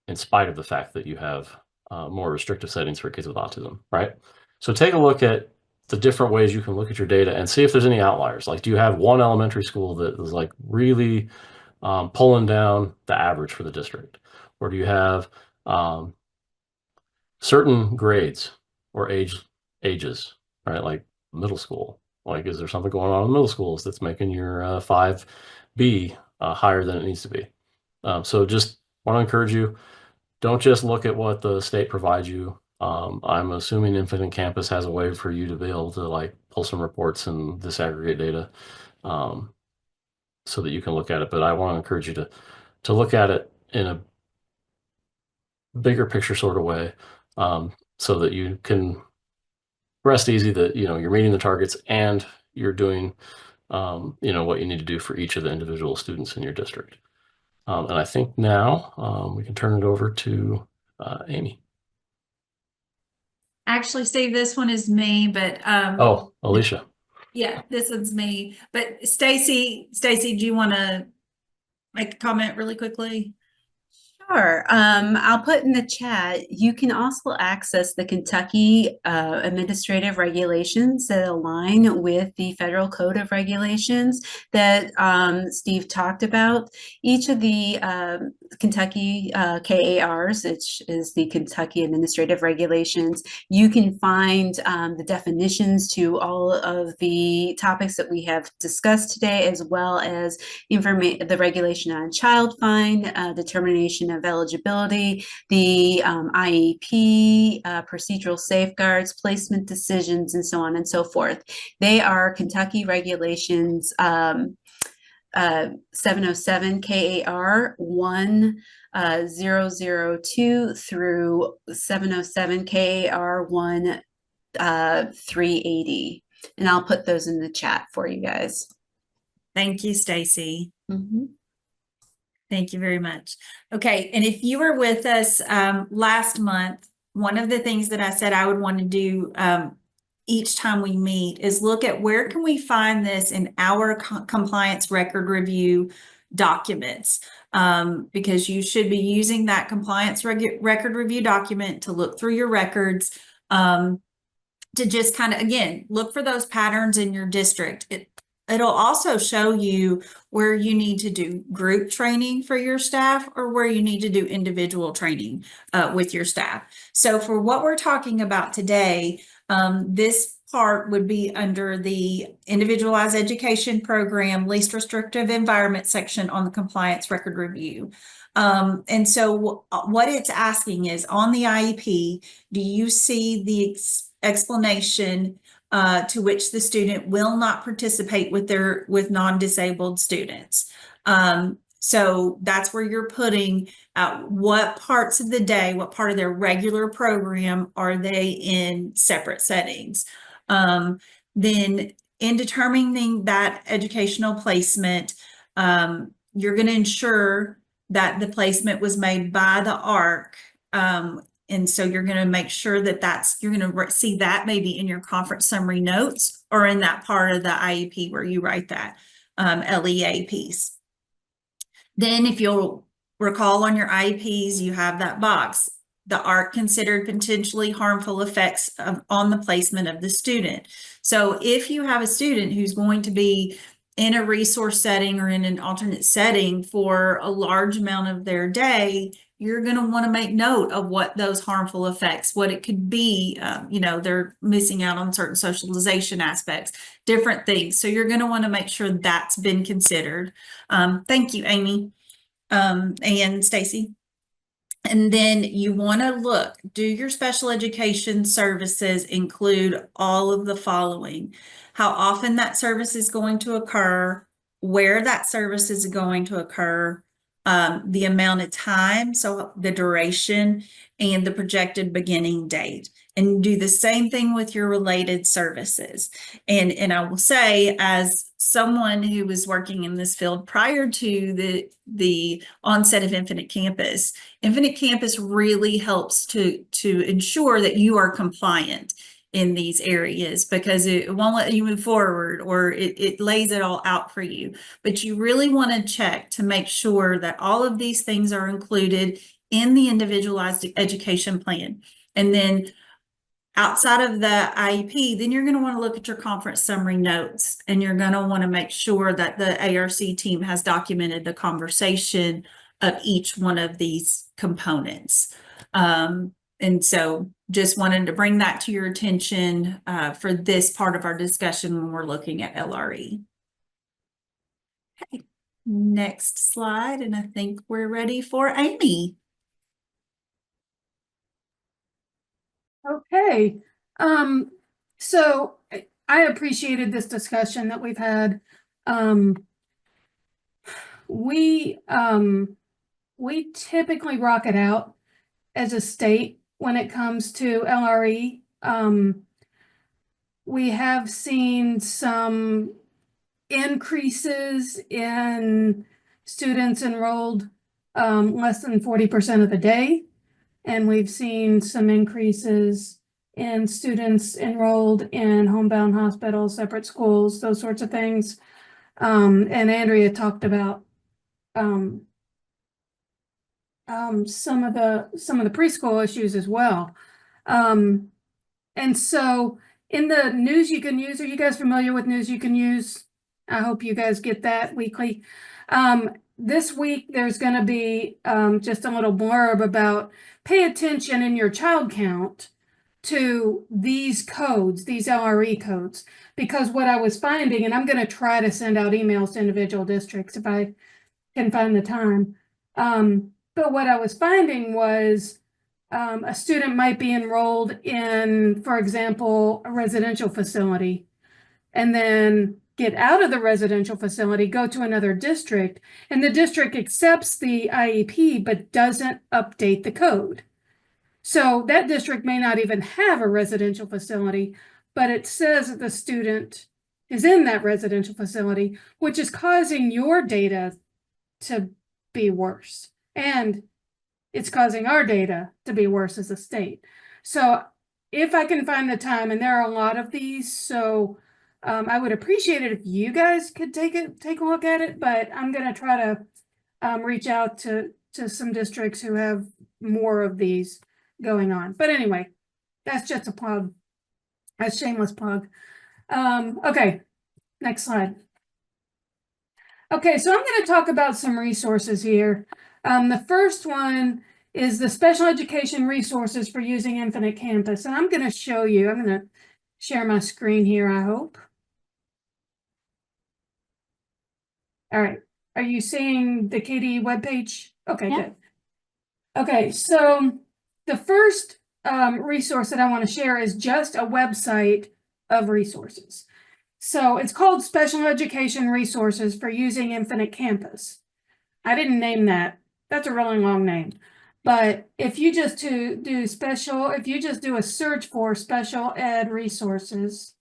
in spite of the fact that you have more restrictive settings for kids with autism, right? So take a look at the different ways you can look at your data and see if there's any outliers. Like, do you have one elementary school that is like really pulling down the average for the district? Or do you have certain grades or ages, right? Like middle school. Like, is there something going on in middle schools that's making your 5B higher than it needs to be? So just want to encourage you, don't just look at what the state provides you. I'm assuming Infinite Campus has a way for you to be able to like pull some reports and disaggregate data so that you can look at it. But I want to encourage you to look at it in a bigger picture sort of way so that you can rest easy that, you know, you're meeting the targets and you're doing, you know, what you need to do for each of the individual students in your district. And I think now we can turn it over to Amy. Actually, Steve, this one is me, but Oh, Alicia. yeah, this one's me. But Stacy, do you want to make a comment really quickly? Sure. I'll put in the chat. You can also access the Kentucky administrative regulations that align with the federal code of regulations that Steve talked about. Each of the Kentucky KARs, which is the Kentucky administrative regulations, you can find the definitions to all of the topics that we have discussed today, as well as the regulation on child fine, determination of eligibility, the IEP, procedural safeguards, placement decisions, and so on and so forth. They are Kentucky regulations 707 KAR 1002 through 707 KAR 1380. And I'll put those in the chat for you guys. Thank you, Stacy. Mm-hmm. Thank you very much. Okay, and if you were with us last month, one of the things that I said I would want to do each time we meet is look at where can we find this in our compliance record review documents, because you should be using that compliance record review document to look through your records, to just kind of, again, look for those patterns in your district. It'll also show you where you need to do group training for your staff or where you need to do individual training with your staff. So for what we're talking about today, this part would be under the Individualized Education Program, Least Restrictive Environment section on the Compliance Record Review. And so what it's asking is, on the IEP, do you see the explanation to which the student will not participate with non-disabled students? So that's where you're putting what parts of the day, what part of their regular program are they in separate settings. Then in determining that educational placement, you're going to ensure that the placement was made by the ARC. And so you're going to make sure that you're going to see that maybe in your conference summary notes or in that part of the IEP where you write that LEA piece. Then if you'll recall on your IEPs, you have that box. The ARC considered potentially harmful effects on the placement of the student. So if you have a student who's going to be in a resource setting or in an alternate setting for a large amount of their day, you're going to want to make note of what those harmful effects, what it could be. You know, they're missing out on certain socialization aspects, different things. So you're going to want to make sure that's been considered. Thank you, Amy and Stacy. And then you want to look, do your special education services include all of the following? How often that service is going to occur, where that service is going to occur, the amount of time, so the duration, and the projected beginning date. and do the same thing with your related services. And I will say, as someone who was working in this field prior to the onset of Infinite Campus really helps to ensure that you are compliant in these areas, because it won't let you move forward, or it lays it all out for you. But you really want to check to make sure that all of these things are included in the individualized education plan. And then outside of the IEP, then you're going to want to look at your conference summary notes, and you're going to want to make sure that the ARC team has documented the conversation of each one of these components. And so just wanted to bring that to your attention for this part of our discussion when we're looking at LRE. Okay, next slide, and I think we're ready for Amy. Okay, so I appreciated this discussion that we've had. We typically rock it out as a state when it comes to LRE. We have seen some increases in students enrolled less than 40% of the day. And we've seen some increases in students enrolled in homebound hospitals, separate schools, those sorts of things. And Andrea talked about some of the preschool issues as well. And so in the news you can use, are you guys familiar with news you can use? I hope you guys get that weekly. This week, there's going to be just a little blurb about pay attention in your child count to these codes, these LRE codes, because what I was finding, and I'm going to try to send out emails to individual districts if I can find the time. But what I was finding was a student might be enrolled in, for example, a residential facility, and then get out of the residential facility, go to another district, and the district accepts the IEP but doesn't update the code. So that district may not even have a residential facility, but it says that the student is in that residential facility, which is causing your data to be worse. And it's causing our data to be worse as a state. So if I can find the time, and there are a lot of these, so I would appreciate it if you guys could take a look at it, but I'm going to try to reach out to some districts who have more of these going on. But anyway, that's just a plug, a shameless plug. Okay, next slide. Okay, so I'm going to talk about some resources here. The first one is the special education resources for using Infinite Campus. And I'm going to show you, I'm going to share my screen here, I hope. All right. Are you seeing the KDE webpage? Okay, yeah. Good. Okay, so the first resource that I want to share is just a website of resources. So it's called Special Education Resources for Using Infinite Campus. I didn't name that. That's a really long name. But if you just if you just do a search for special ed resources,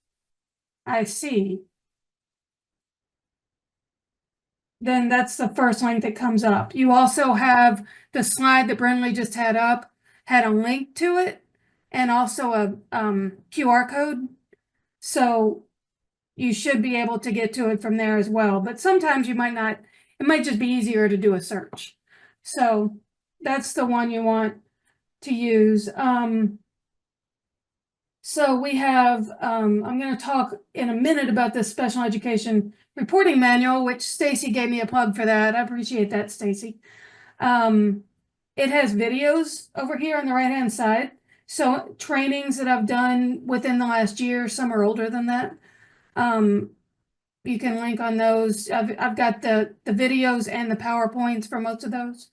then that's the first link that comes up. You also have the slide that Brinley just had up, had a link to it, and also a QR code. So you should be able to get to it from there as well. But sometimes you might not, it might just be easier to do a search. So that's the one you want to use. So we have, I'm going to talk in a minute about this special education reporting manual, which Stacy gave me a plug for that. I appreciate that, Stacy. It has videos over here on the right-hand side. So trainings that I've done within the last year, some are older than that. You can link on those. I've got the videos and the PowerPoints for most of those.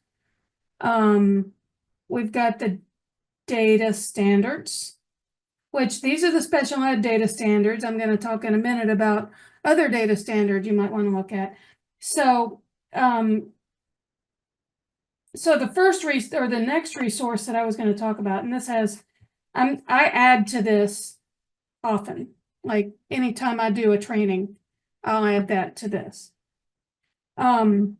We've got the data standards, which these are the special ed data standards. I'm going to talk in a minute about other data standards you might want to look at. So, so the next resource that I was going to talk about, and this has I add to this often, like anytime I do a training, I'll add that to this. So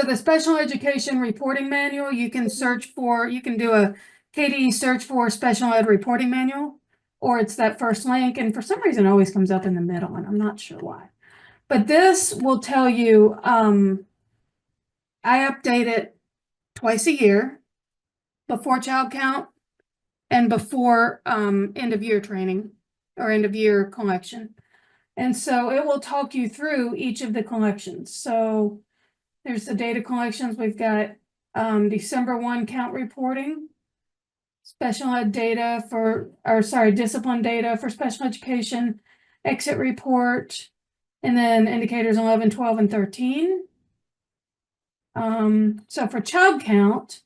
the special education reporting manual, you can search for, you can do a KDE search for special ed reporting manual, or it's that first link. And for some reason it always comes up in the middle, and I'm not sure why. But this will tell you, I update it twice a year, before child count and before end of year training or end of year collection. And so it will talk you through each of the collections. So there's the data collections. We've got December 1 count reporting, special ed data for, or sorry, discipline data for special education, exit report, and then indicators 11, 12, and 13. So for child count,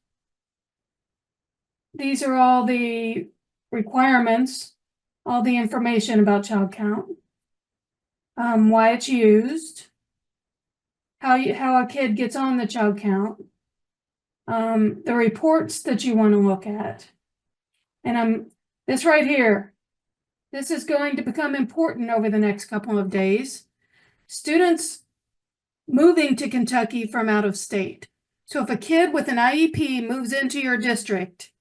these are all the requirements, all the information about child count, why it's used, how a kid gets on the child count, the reports that you want to look at. And this right here, this is going to become important over the next couple of days. Students moving to Kentucky from out of state. So if a kid with an IEP moves into your district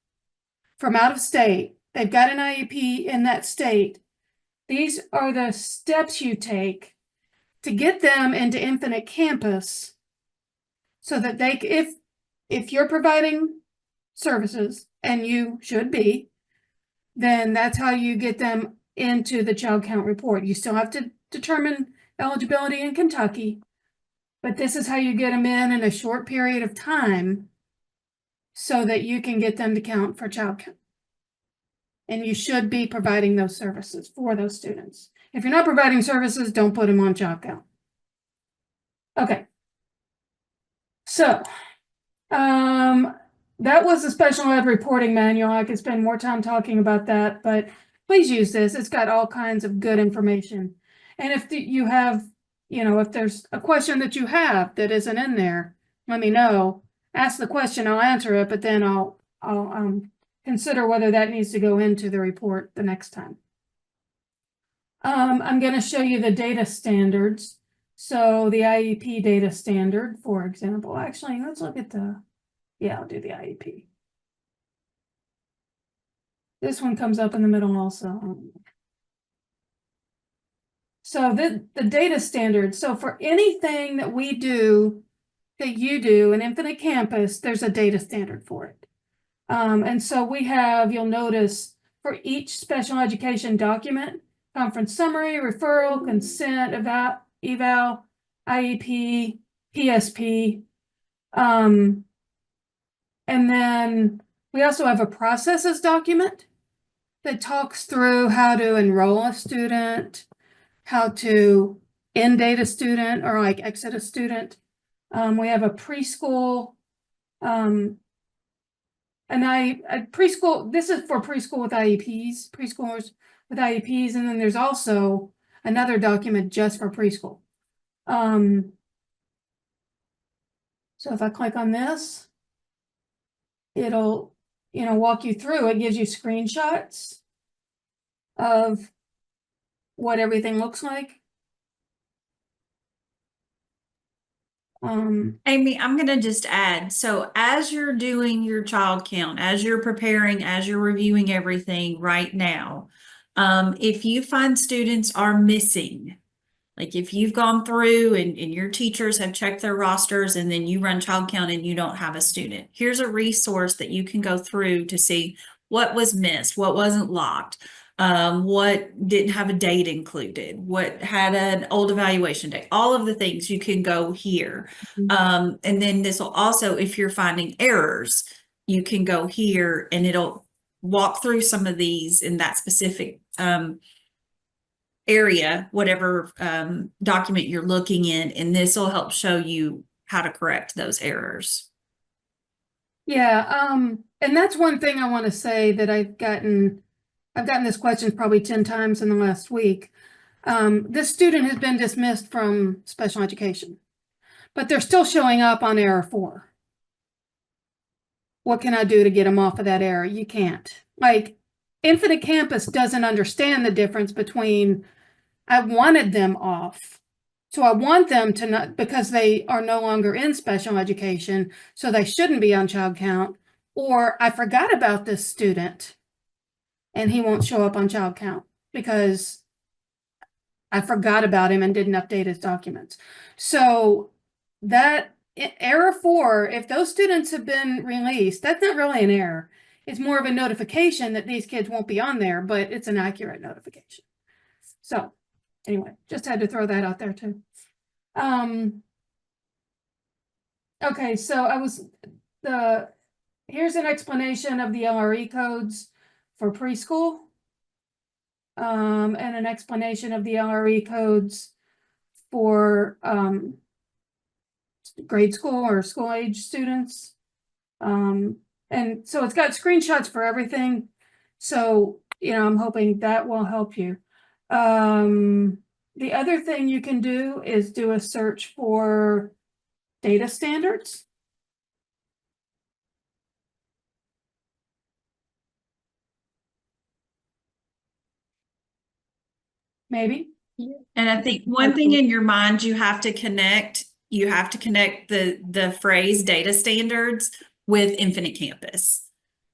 from out of state, they've got an IEP in that state, these are the steps you take to get them into Infinite Campus so that they, if you're providing services, and you should be, then that's how you get them into the child count report. You still have to determine eligibility in Kentucky, but this is how you get them in a short period of time so that you can get them to count for child count. And you should be providing those services for those students. If you're not providing services, don't put them on child count. Okay. So, that was the special ed reporting manual. I could spend more time talking about that, but please use this. It's got all kinds of good information. And if you have, if there's a question that you have that isn't in there, let me know. Ask the question, I'll answer it, but then I'll consider whether that needs to go into the report the next time. I'm going to show you the data standards. So the IEP data standard, for example, actually, let's look at I'll do the IEP. This one comes up in the middle also. So the data standard. So for anything that we do, that you do in Infinite Campus, there's a data standard for it. And so we have, you'll notice for each special education document, conference summary, referral, consent, eval, IEP, PSP. And then we also have a processes document that talks through how to enroll a student, how to in-date a student or like exit a student. We have a preschool, preschool, this is for preschool with IEPs, preschoolers with IEPs, and then there's also another document just for preschool. So if I click on this, it'll, walk you through. It gives you screenshots of what everything looks like. Amy, I'm going to just add, so as you're doing your child count, as you're preparing, as you're reviewing everything right now, if you find students are missing, like if you've gone through and your teachers have checked their rosters and then you run child count and you don't have a student, here's a resource that you can go through to see what was missed, what wasn't locked, what didn't have a date included, what had an old evaluation date, all of the things you can go here. And then this will also, if you're finding errors, you can go here and it'll walk through some of these in that specific area, whatever document you're looking in, and this will help show you how to correct those errors. Yeah, and that's one thing I want to say that I've gotten this question probably 10 times in the last week. This student has been dismissed from special education, but they're still showing up on error 4. What can I do to get them off of that error? You can't. Like Infinite Campus doesn't understand the difference between I wanted them off. So I want them to not, because they are no longer in special education, so they shouldn't be on child count, or I forgot about this student and he won't show up on child count because I forgot about him and didn't update his documents. So that error 4, if those students have been released, that's not really an error. It's more of a notification that these kids won't be on there, but it's an accurate notification. So anyway, just had to throw that out there too. Okay, so here's an explanation of the LRE codes for preschool. And an explanation of the LRE codes for grade school or school age students. And so it's got screenshots for everything. So, I'm hoping that will help you. The other thing you can do is do a search for data standards. Maybe. And I think one thing in your mind you have to connect the phrase data standards with Infinite Campus.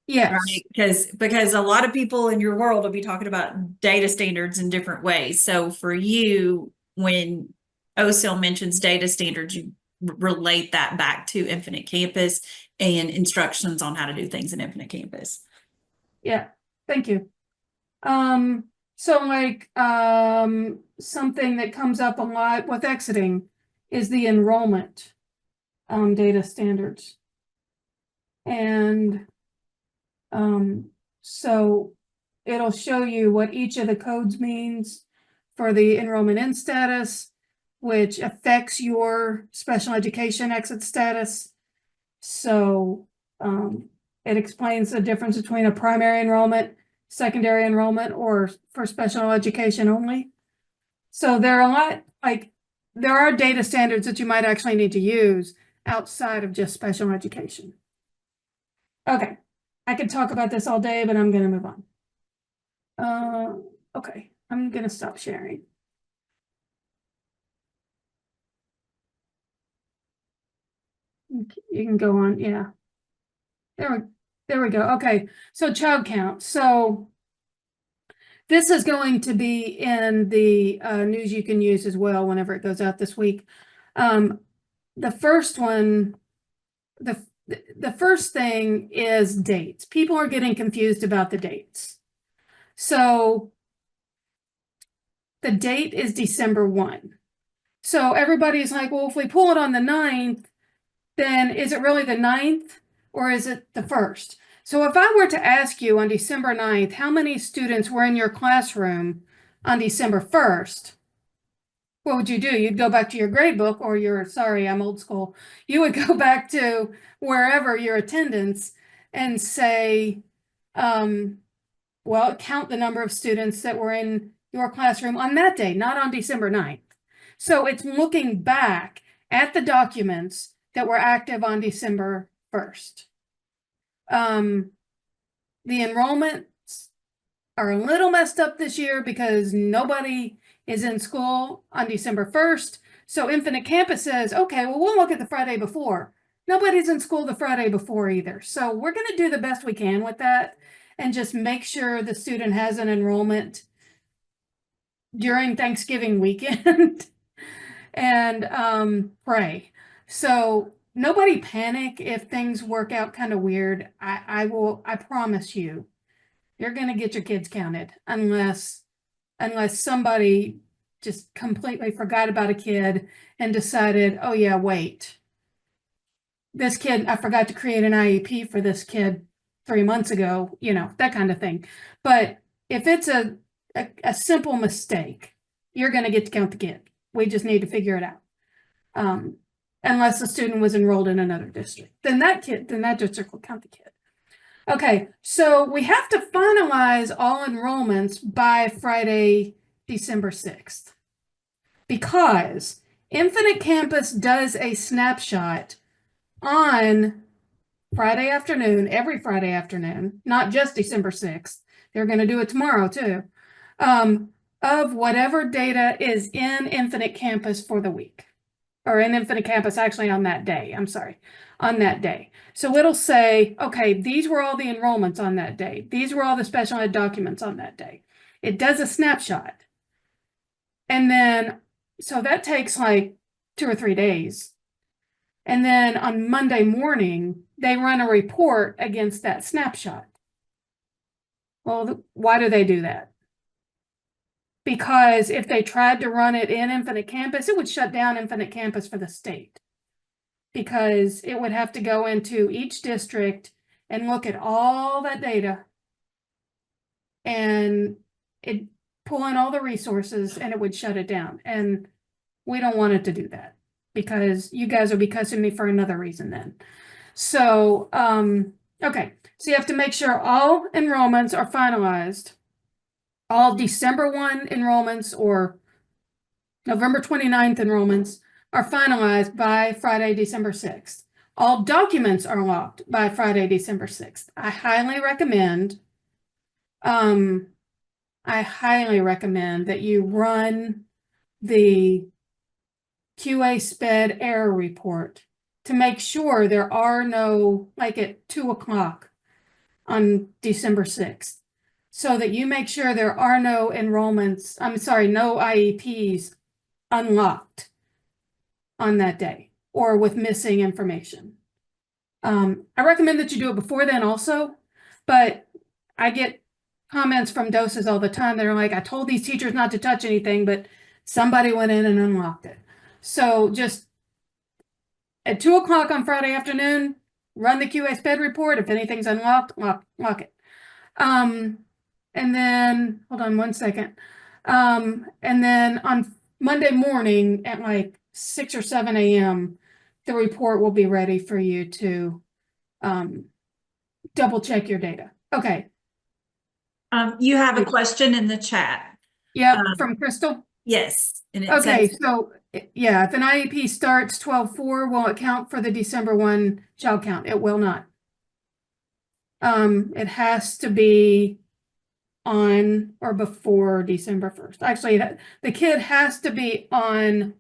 Yes. Right? Because a lot of people in your world will be talking about data standards in different ways. So for you, when OSEEL mentions data standards, you relate that back to Infinite Campus and instructions on how to do things in Infinite Campus. Yeah, thank you. So like something that comes up a lot with exiting is the enrollment data standards. And so it'll show you what each of the codes means for the enrollment in status, which affects your special education exit status. So it explains the difference between a primary enrollment, secondary enrollment, or for special education only. So there are data standards that you might actually need to use outside of just special education. Okay, I could talk about this all day, but I'm going to move on. Okay, I'm going to stop sharing. You can go on, yeah. There we go. Okay, so child count. So this is going to be in the news you can use as well whenever it goes out this week. The first one, the first thing is dates. People are getting confused about the dates. So the date is December 1. So everybody's like, well, if we pull it on the 9th, then is it really the 9th or is it the 1st? So if I were to ask you on December 9th, how many students were in your classroom on December 1st? What would you do? You'd go back to your grade book or sorry, I'm old school. You would go back to wherever your attendance and say, well, count the number of students that were in your classroom on that day, not on December 9th. So it's looking back at the documents that were active on December 1st. The enrollments are a little messed up this year because nobody is in school on December 1st. So Infinite Campus says, okay, well, we'll look at the Friday before. Nobody's in school the Friday before either. So we're going to do the best we can with that and just make sure the student has an enrollment during Thanksgiving weekend and pray. So nobody panic if things work out kind of weird. I promise you, you're going to get your kids counted unless somebody just completely forgot about a kid and decided, oh yeah, wait, this kid, I forgot to create an IEP for this kid 3 months ago, that kind of thing. But if it's a simple mistake, you're going to get to count the kid. We just need to figure it out. Unless the student was enrolled in another district, then that district will count the kid. Okay, so we have to finalize all enrollments by Friday, December 6th, because Infinite Campus does a snapshot on Friday afternoon, every Friday afternoon, not just December 6th. They're going to do it tomorrow too. Of whatever data is in Infinite Campus for the week, or in Infinite Campus actually on that day. I'm sorry, on that day. So it'll say, okay, these were all the enrollments on that day. These were all the special ed documents on that day. It does a snapshot. And then, so that takes like 2 or 3 days. And then on Monday morning, they run a report against that snapshot. Well, why do they do that? Because if they tried to run it in Infinite Campus, it would shut down Infinite Campus for the state. Because it would have to go into each district and look at all that data and it pull in all the resources and it would shut it down. And we don't want it to do that because you guys will be cussing me for another reason then. So, okay. So you have to make sure all enrollments are finalized. All December 1 enrollments or November 29th enrollments are finalized by Friday, December 6th. All documents are locked by Friday, December 6th. I highly recommend that you run the QA SPED error report to make sure there are no, like at 2 o'clock on December 6th, so that you make sure there are no enrollments, no IEPs unlocked on that day or with missing information. I recommend that you do it before then also, but I get comments from doses all the time that are like, I told these teachers not to touch anything, but somebody went in and unlocked it. So just at 2 o'clock on Friday afternoon, run the QA SPED report. If anything's unlocked, lock it. And then, hold on one second. And then on Monday morning at like 6 or 7 a.m., the report will be ready for you to double check your data. Okay. You have a question in the chat. Yeah, from Crystal? Yes. And it Okay, says, so yeah, if an IEP starts 12/4, will it count for the December 1 child count? It will not. It has to be on or before December 1st. Actually, the kid has to be on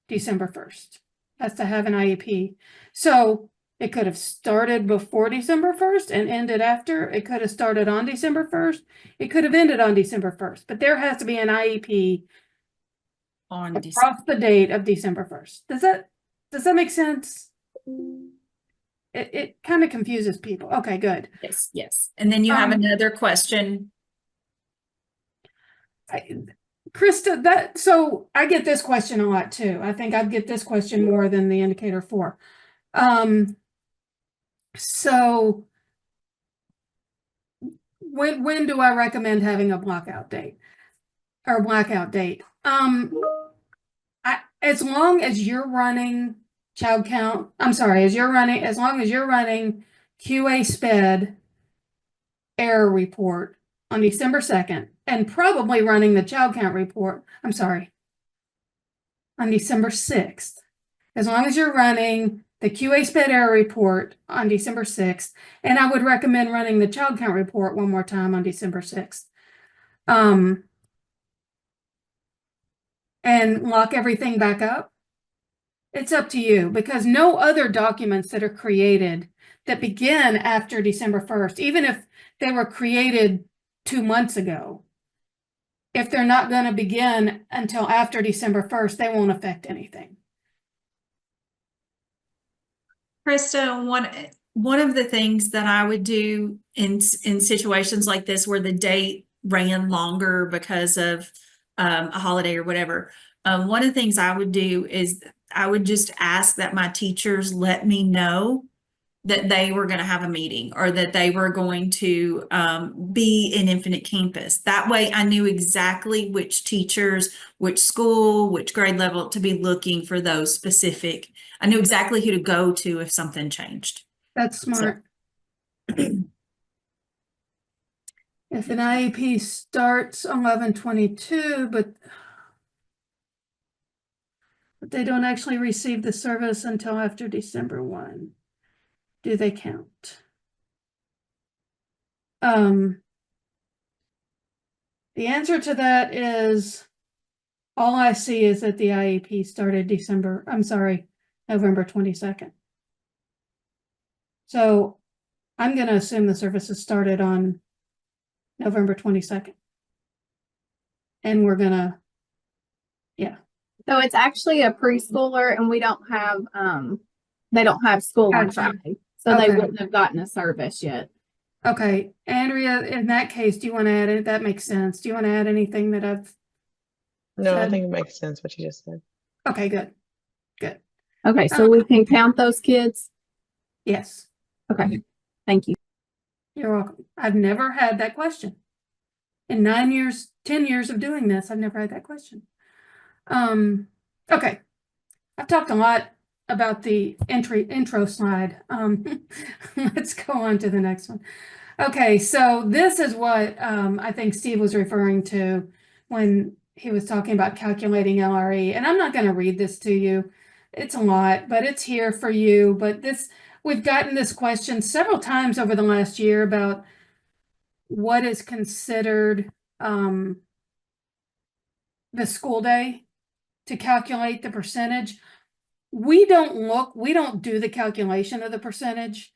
December 1st. Has to have an IEP. So it could have started before December 1st and ended after. It could have started on December 1st. It could have ended on December 1st. But there has to be an IEP on across the date of December 1st. Does that make sense? It kind of confuses people. Okay, good. Yes, yes. And then you have another question. Krista, so I get this question a lot too. I think I'd get this question more than the indicator 4. So when do I recommend having a blackout date or blackout date? As long as you're running child count, as long as you're running QA SPED error report on December 2nd and probably running the child count report, on December 6th. As long as you're running the QA SPED error report on December 6th, and I would recommend running the child count report one more time on December 6th. And lock everything back up. It's up to you because no other documents that are created that begin after December 1st, even if they were created 2 months ago, if they're not going to begin until after December 1st, they won't affect anything. Krista, one of the things that I would do in situations like this where the date ran longer because of a holiday or whatever, one of the things I would do is I would just ask that my teachers let me know that they were going to have a meeting or that they were going to be in Infinite Campus. That way I knew exactly which teachers, which school, which grade level to be looking for those specific. I knew exactly who to go to if something changed. That's smart. So, if an IEP starts 11/22, but they don't actually receive the service until after December 1. do they count? The answer to that is, all I see is that the IEP started November 22nd. So I'm going to assume the services started on November 22nd. And we're gonna, yeah. So it's actually a preschooler, and we don't have they don't have school on Gotcha. Friday, so they Okay. wouldn't have gotten a service yet. Okay, Andrea, in that case, do you want to add it? That makes sense. Do you want to add anything that I've No, I said? think it makes sense what you just said. Okay, good. Good. Okay, so we can count those kids. Yes. Okay, thank you. You're welcome. I've never had that question. In 9 years, 10 years of doing this, I've never had that question. Okay. I've talked a lot about the intro slide. Let's go on to the next one. Okay, so this is what I think Steve was referring to when he was talking about calculating LRE. And I'm not going to read this to you. It's a lot, but it's here for you. But we've gotten this question several times over the last year about what is considered the school day to calculate the percentage. We don't do the calculation of the percentage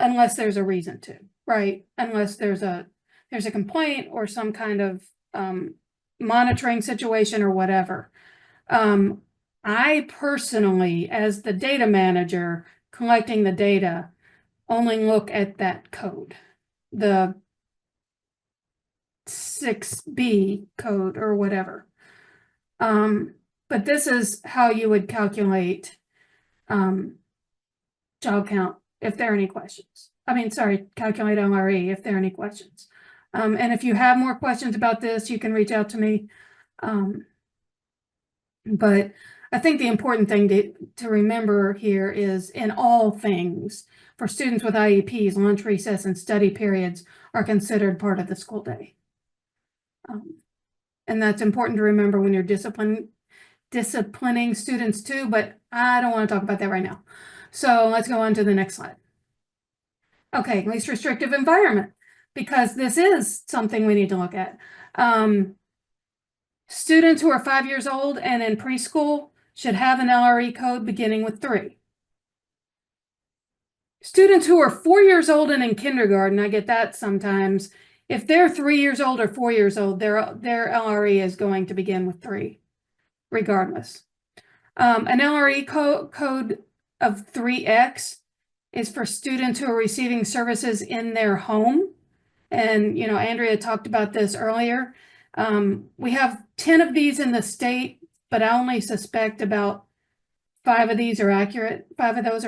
unless there's a reason to, right? Unless there's a complaint or some kind of monitoring situation or whatever. I personally, as the data manager collecting the data, only look at that code, the 6B code or whatever. But this is how you would calculate child count if there are any questions. Calculate LRE if there are any questions. And if you have more questions about this, you can reach out to me. But I think the important thing to remember here is, in all things, for students with IEPs, lunch, recess, and study periods are considered part of the school day. And that's important to remember when you're disciplining students too, but I don't want to talk about that right now. So let's go on to the next slide. Okay, least restrictive environment, because this is something we need to look at. Students who are 5 years old and in preschool should have an LRE code beginning with 3. Students who are 4 years old and in kindergarten, I get that sometimes. If they're 3 years old or 4 years old, their LRE is going to begin with 3, regardless. An LRE code of 3X is for students who are receiving services in their home. And, Andrea talked about this earlier. We have 10 of these in the state, but I only suspect about 5 of those are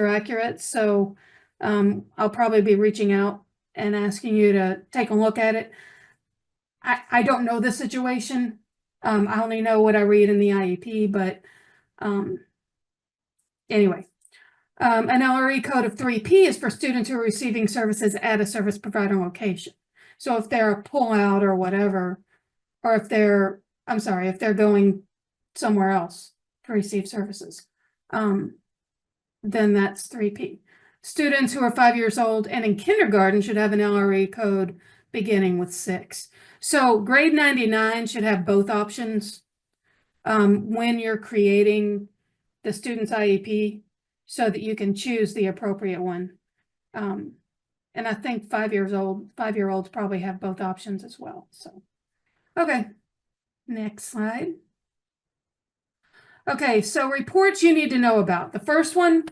accurate. So I'll probably be reaching out and asking you to take a look at it. I don't know the situation. I only know what I read in the IEP, but anyway. An LRE code of 3P is for students who are receiving services at a service provider location. So if they're a pullout or whatever, or if they're going somewhere else to receive services, then that's 3P. Students who are 5 years old and in kindergarten should have an LRE code beginning with 6. So grade 99 should have both options when you're creating the student's IEP, so that you can choose the appropriate one. And I think 5-year-olds probably have both options as well. So, okay, next slide. Okay, so reports you need to know about. The first one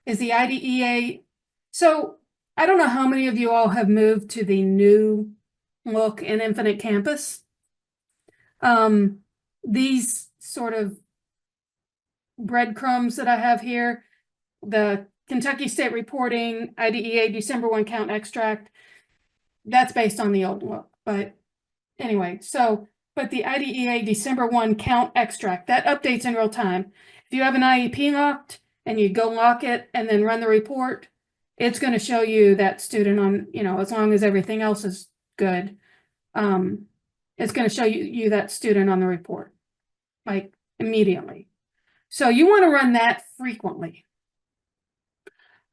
is the IDEA. So I don't know how many of you all have moved to the new look in Infinite Campus. These sort of breadcrumbs that I have here, the Kentucky State Reporting IDEA December 1 count extract, that's based on the old look. But anyway, but the IDEA December 1 count extract, that updates in real time. If you have an IEP locked and you go lock it and then run the report, it's going to show you that student on, as long as everything else is good, it's going to show you that student on the report, like immediately. So you want to run that frequently.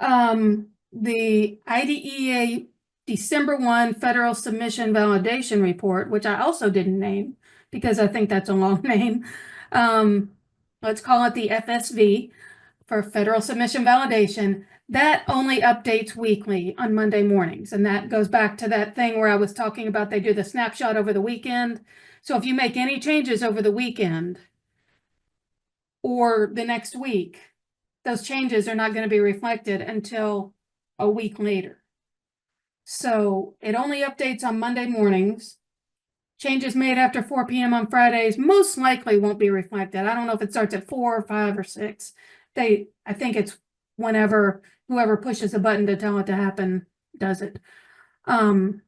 The IDEA December 1 Federal Submission Validation Report, which I also didn't name because I think that's a long name. Let's call it the FSV for Federal Submission Validation. That only updates weekly on Monday mornings. And that goes back to that thing where I was talking about they do the snapshot over the weekend. So if you make any changes over the weekend or the next week, those changes are not going to be reflected until a week later. So it only updates on Monday mornings. Changes made after 4 p.m. on Fridays most likely won't be reflected. I don't know if it starts at 4 or 5 or 6. I think it's whenever whoever pushes a button to tell it to happen does it. But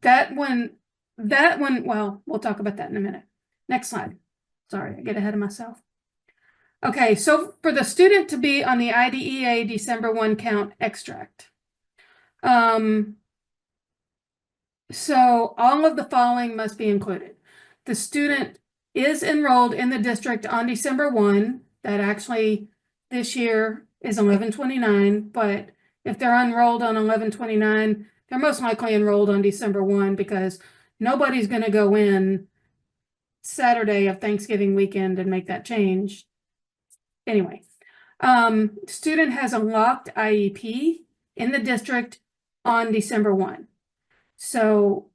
that one, well, we'll talk about that in a minute. Next slide. Sorry, I get ahead of myself. Okay, so for the student to be on the IDEA December 1 count extract, so all of the following must be included. The student is enrolled in the district on December 1. That actually this year is 11/29, but if they're enrolled on 11/29, they're most likely enrolled on December 1 because nobody's going to go in Saturday of Thanksgiving weekend and make that change. Anyway, student has a locked IEP in the district on December 1. So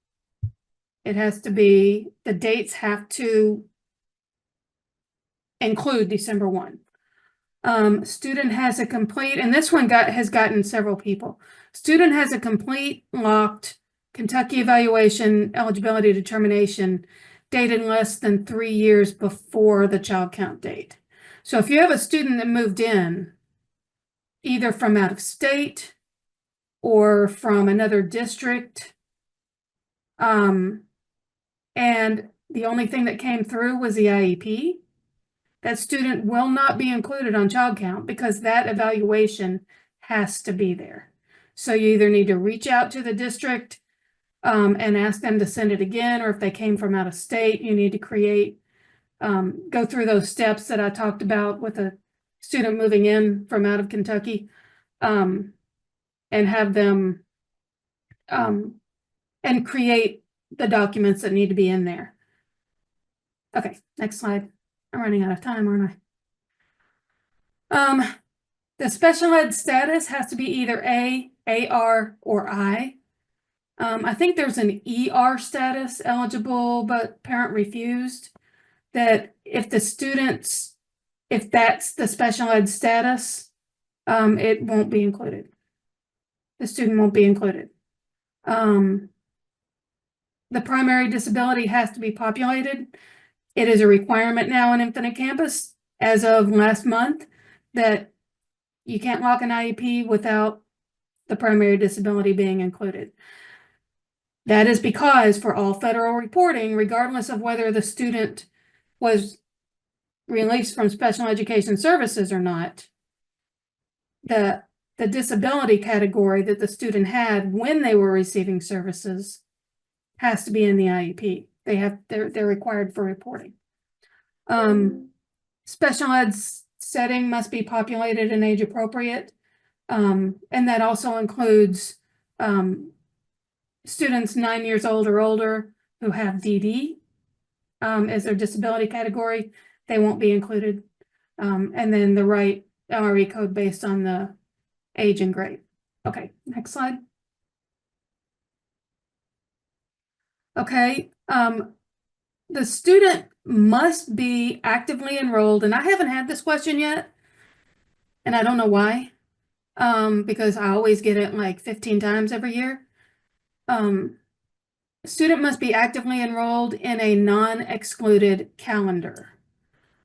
it has to be, the dates have to include December 1. Student has a complete, and this one has gotten several people. Student has a complete locked Kentucky evaluation eligibility determination dated less than 3 years before the child count date. So if you have a student that moved in either from out of state or from another district, and the only thing that came through was the IEP, that student will not be included on child count because that evaluation has to be there. So you either need to reach out to the district and ask them to send it again, or if they came from out of state, you need to create, go through those steps that I talked about with a student moving in from out of Kentucky, and have them and create the documents that need to be in there. Okay, next slide. I'm running out of time, aren't I? The special ed status has to be either A, AR, or I. I think there's an ER status eligible, but parent refused. That if the students, if that's the special ed status, it won't be included. The student won't be included. The primary disability has to be populated. It is a requirement now on Infinite Campus as of last month that you can't lock an IEP without the primary disability being included. That is because for all federal reporting, regardless of whether the student was released from special education services or not, the disability category that the student had when they were receiving services has to be in the IEP. They're required for reporting. Special ed setting must be populated and age appropriate. And that also includes students 9 years old or older who have DD as their disability category. They won't be included. And then the right LRE code based on the age and grade. Okay, next slide. Okay, the student must be actively enrolled, and I haven't had this question yet, and I don't know why, because I always get it like 15 times every year. Student must be actively enrolled in a non-excluded calendar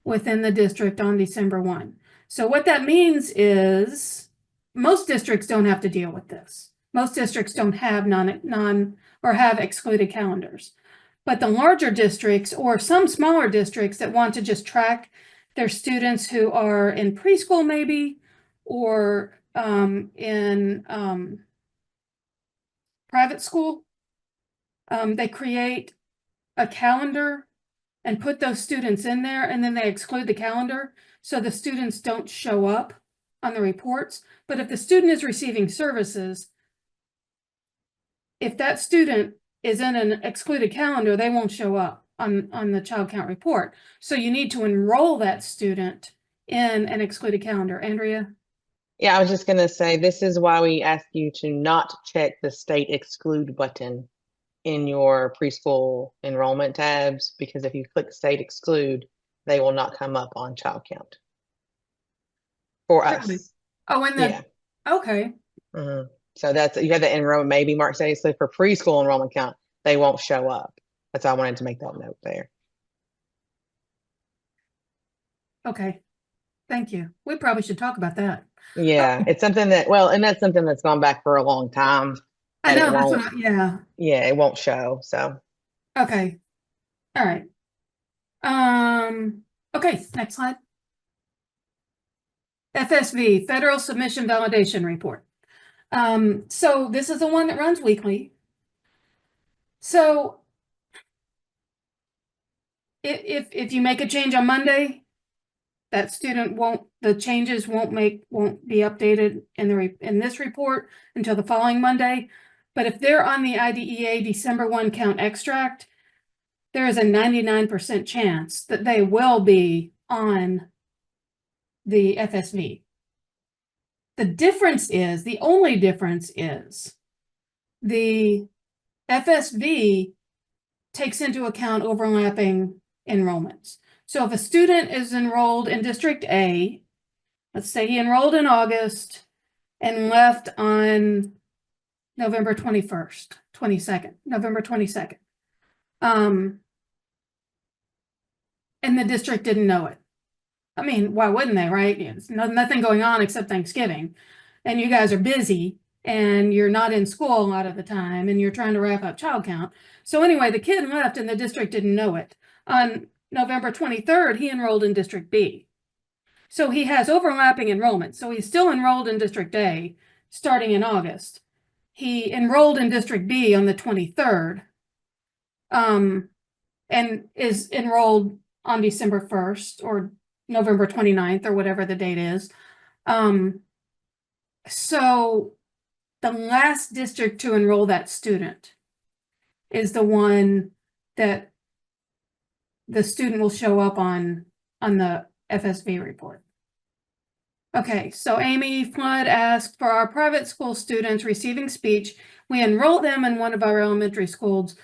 within the district on December 1. So what that means is most districts don't have to deal with this. Most districts don't have have excluded calendars. But the larger districts or some smaller districts that want to just track their students who are in preschool maybe, or in private school, they create a calendar and put those students in there, and then they exclude the calendar so the students don't show up on the reports, but if the student is receiving services, if that student is in an excluded calendar, they won't show up on the child count report. So you need to enroll that student in an excluded calendar. Andrea? Yeah, I was just going to say, this is why we ask you to not check the state exclude button in your preschool enrollment tabs, because if you click state exclude, they will not come up on child count for Really? us. Oh, and Yeah. okay. Mhm. So that's, you have the enrollment, maybe mark state exclude for preschool enrollment count, they won't show up. That's why I wanted to make that note there. Okay. Thank you. We probably should talk about that. Yeah, it's something that, well, and that's something that's gone back for a long time. I And know it that's won't, what yeah. yeah, it won't show. So Okay. All right. Okay, next slide. FSV, Federal Submission Validation Report. So this is the one that runs weekly. So if you make a change on Monday, that student the changes won't be updated in this report until the following Monday. But if they're on the IDEA December 1 count extract, there is a 99% chance that they will be on the FSV. The only difference is the FSV takes into account overlapping enrollments. So if a student is enrolled in District A, let's say he enrolled in August and left on November 22nd. And the district didn't know it. I mean, why wouldn't they, right? It's nothing going on except Thanksgiving, and you guys are busy and you're not in school a lot of the time and you're trying to wrap up child count. So anyway, the kid left and the district didn't know it. On November 23rd, he enrolled in District B. So he has overlapping enrollment. So he's still enrolled in District A starting in August. He enrolled in District B on the 23rd, and is enrolled on December 1st or November 29th or whatever the date is. So the last district to enroll that student is the one that the student will show up on the FSV report. Okay, so Amy Flood asked, for our private school students receiving speech, we enroll them in one of our elementary schools,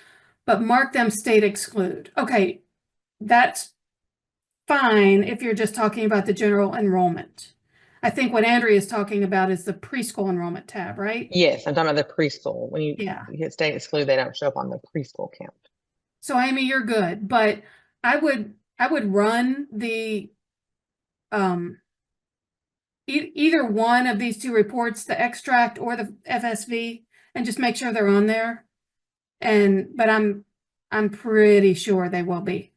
but mark them state exclude. Okay, that's fine if you're just talking about the general enrollment. I think what Andrea is talking about is the preschool enrollment tab, right? yes, I'm talking about the preschool. When you hit state exclude, they don't show up on the preschool count. So Amy, you're good, but I would run the either one of these two reports, the extract or the FSV, and just make sure they're on there. But I'm pretty sure they will be,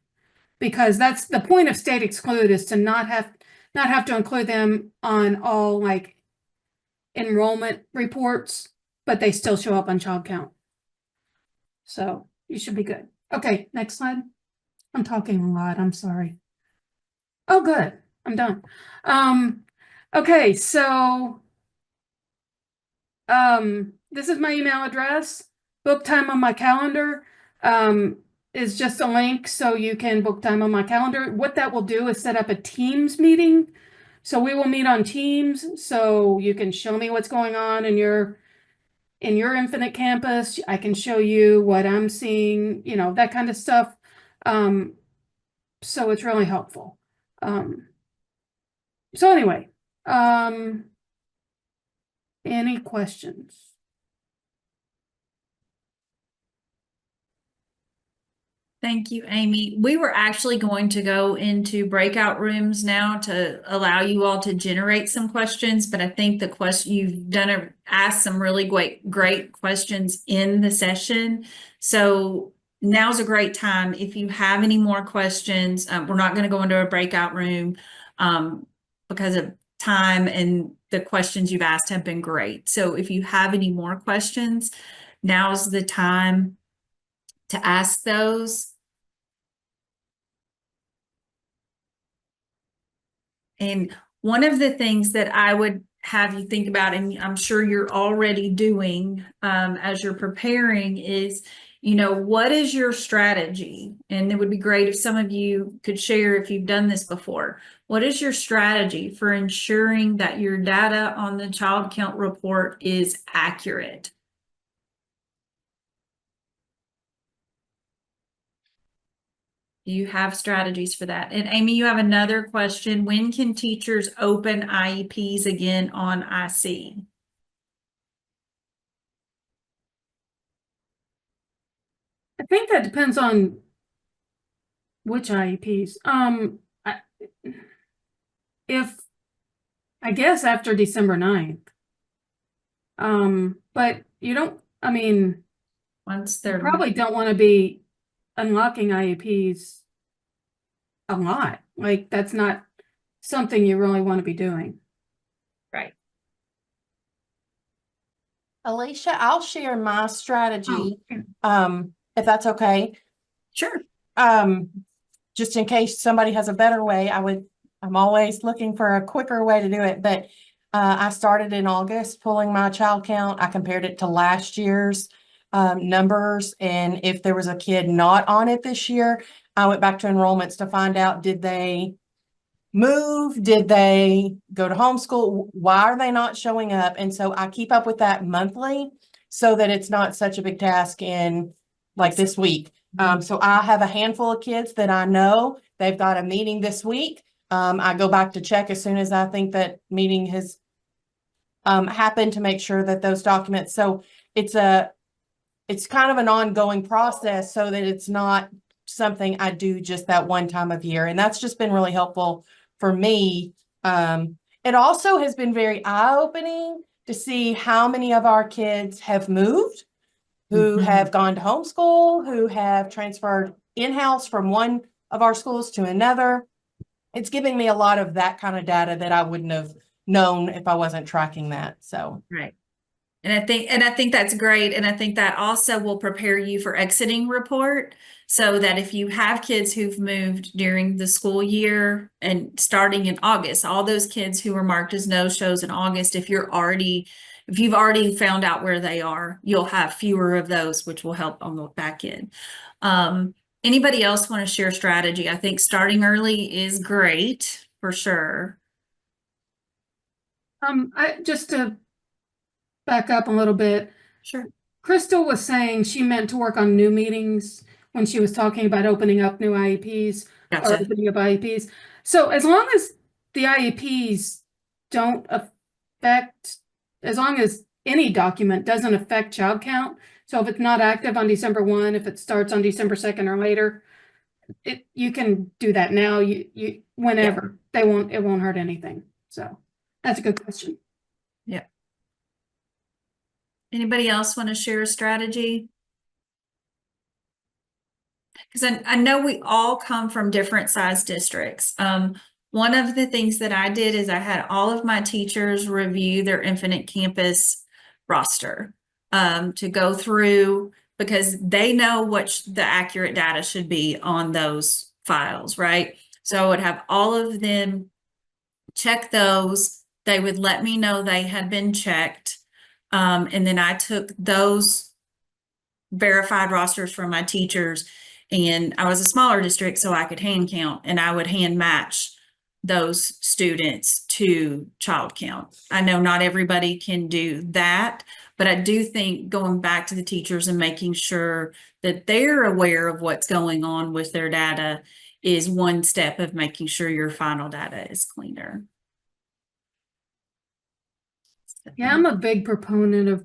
because that's the point of state exclude, is to not have to include them on all like enrollment reports, but they still show up on child count. So you should be good. Okay, next slide. I'm talking a lot, I'm sorry. Oh, good, I'm done. Okay, so this is my email address. Book time on my calendar is just a link so you can book time on my calendar. What that will do is set up a Teams meeting. So we will meet on Teams, so you can show me what's going on in your Infinite Campus. I can show you what I'm seeing, that kind of stuff. So it's really helpful. So anyway, any questions? Thank you, Amy. We were actually going to go into breakout rooms now to allow you all to generate some questions, but I think the question you've asked some really great questions in the session. So now's a great time. If you have any more questions, we're not going to go into a breakout room because of time, and the questions you've asked have been great. So if you have any more questions, now's the time to ask those. And one of the things that I would have you think about, and I'm sure you're already doing as you're preparing, is, what is your strategy? And it would be great if some of you could share if you've done this before. What is your strategy for ensuring that your data on the child count report is accurate? Do you have strategies for that? And Amy, you have another question. When can teachers open IEPs again on IC? I think that depends on which IEPs. I guess after December 9th. But you don't, I mean, Once you they're probably don't want to be unlocking IEPs a lot. Like, that's not something you really want to be doing. right. Alicia, I'll share my strategy, Oh, if that's okay. Sure. Just in case somebody has a better way, I'm always looking for a quicker way to do it, but I started in August pulling my child count. I compared it to last year's numbers, and if there was a kid not on it this year, I went back to enrollments to find out, did they move? Did they go to homeschool? Why are they not showing up? And so I keep up with that monthly so that it's not such a big task in like this week. So I have a handful of kids that I know they've got a meeting this week. I go back to check as soon as I think that meeting has happened to make sure that those documents. So it's kind of an ongoing process so that it's not something I do just that one time of year. And that's just been really helpful for me. It also has been very eye-opening to see how many of our kids have moved, who have gone to homeschool, who have transferred in-house from one of our schools to another. It's giving me a lot of that kind of data that I wouldn't have known if I wasn't tracking that. So, right. And I think that's great. And I think that also will prepare you for exiting report, so that if you have kids who've moved during the school year and starting in August, all those kids who were marked as no-shows in August, if you've already found out where they are, you'll have fewer of those, which will help on the back end. Anybody else want to share strategy? I think starting early is great for sure. Just to back up a little bit. Sure. Crystal was saying she meant to work on new meetings when she was talking about opening up new IEPs or Gotcha. opening up IEPs. So as long as the IEPs don't affect, as long as any document doesn't affect child count. So if it's not active on December 1, if it starts on December 2nd or later, you can do that now. You whenever it won't hurt anything. So that's a good question. Yeah. Anybody else want to share a strategy? Because I know we all come from different size districts. One of the things that I did is I had all of my teachers review their Infinite Campus roster to go through, because they know what the accurate data should be on those files, right? So I would have all of them check those. They would let me know they had been checked. And then I took those verified rosters from my teachers, and I was a smaller district, so I could hand count, and I would hand match those students to child count. I know not everybody can do that, but I do think going back to the teachers and making sure that they're aware of what's going on with their data is one step of making sure your final data is cleaner. Yeah, I'm a big proponent of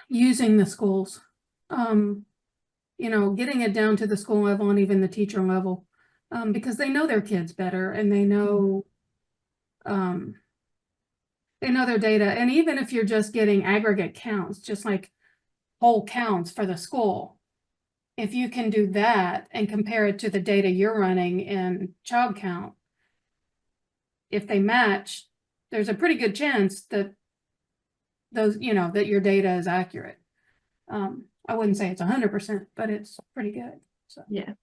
using the schools, getting it down to the school level and even the teacher level, because they know their kids better, and they know their data. And even if you're just getting aggregate counts, just like whole counts for the school, if you can do that and compare it to the data you're running in child count, if they match, there's a pretty good chance that that your data is accurate. I wouldn't say it's 100%, but it's pretty good. So yeah.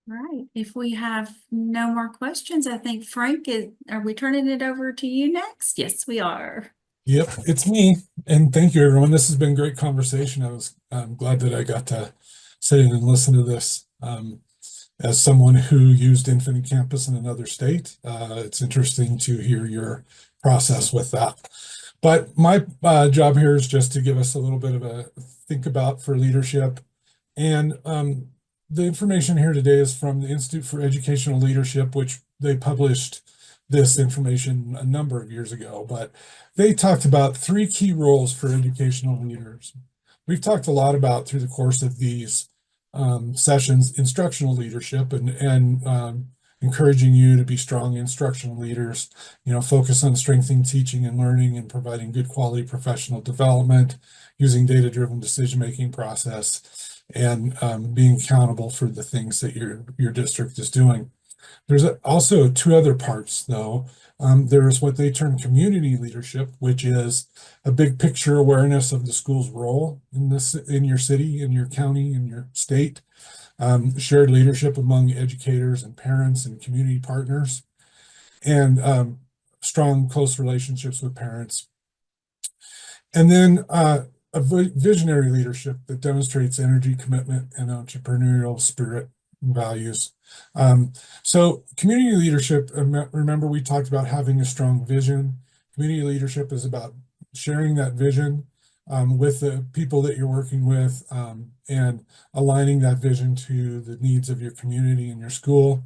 Right. If we have no more questions, I think Frank are we turning it over to you next? Yes, we are. Yep, it's me. And thank you, everyone. This has been great conversation. I'm glad that I got to sit in and listen to this. As someone who used Infinite Campus in another state, it's interesting to hear your process with that. But my job here is just to give us a little bit of a think about for leadership. And the information here today is from the Institute for Educational Leadership, which they published this information a number of years ago, but they talked about 3 key roles for educational leaders. We've talked a lot about through the course of these sessions, instructional leadership and encouraging you to be strong instructional leaders, focus on strengthening teaching and learning and providing good quality professional development, using data-driven decision-making process, and being accountable for the things that your district is doing. There's also 2 other parts, though. There's what they term community leadership, which is a big picture awareness of the school's role in your city, in your county, in your state. Shared leadership among educators and parents and community partners, and strong, close relationships with parents. And then a visionary leadership that demonstrates energy, commitment, and entrepreneurial spirit and values. So community leadership, remember we talked about having a strong vision. Community leadership is about sharing that vision with the people that you're working with and aligning that vision to the needs of your community and your school.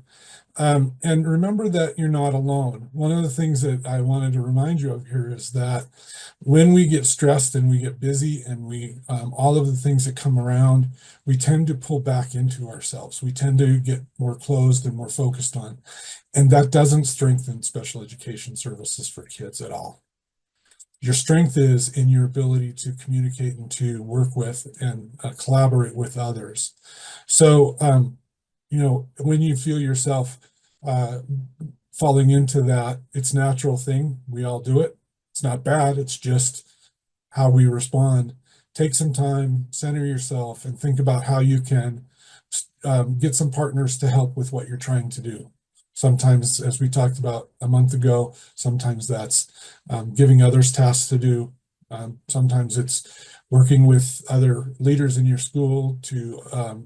And remember that you're not alone. One of the things that I wanted to remind you of here is that when we get stressed and we get busy and we all of the things that come around, we tend to pull back into ourselves. We tend to get more closed and more focused on. And that doesn't strengthen special education services for kids at all. Your strength is in your ability to communicate and to work with and collaborate with others. So, when you feel yourself falling into that, it's a natural thing. We all do it. It's not bad. It's just how we respond. Take some time, center yourself, and think about how you can get some partners to help with what you're trying to do. Sometimes, as we talked about a month ago, sometimes that's giving others tasks to do. Sometimes it's working with other leaders in your school to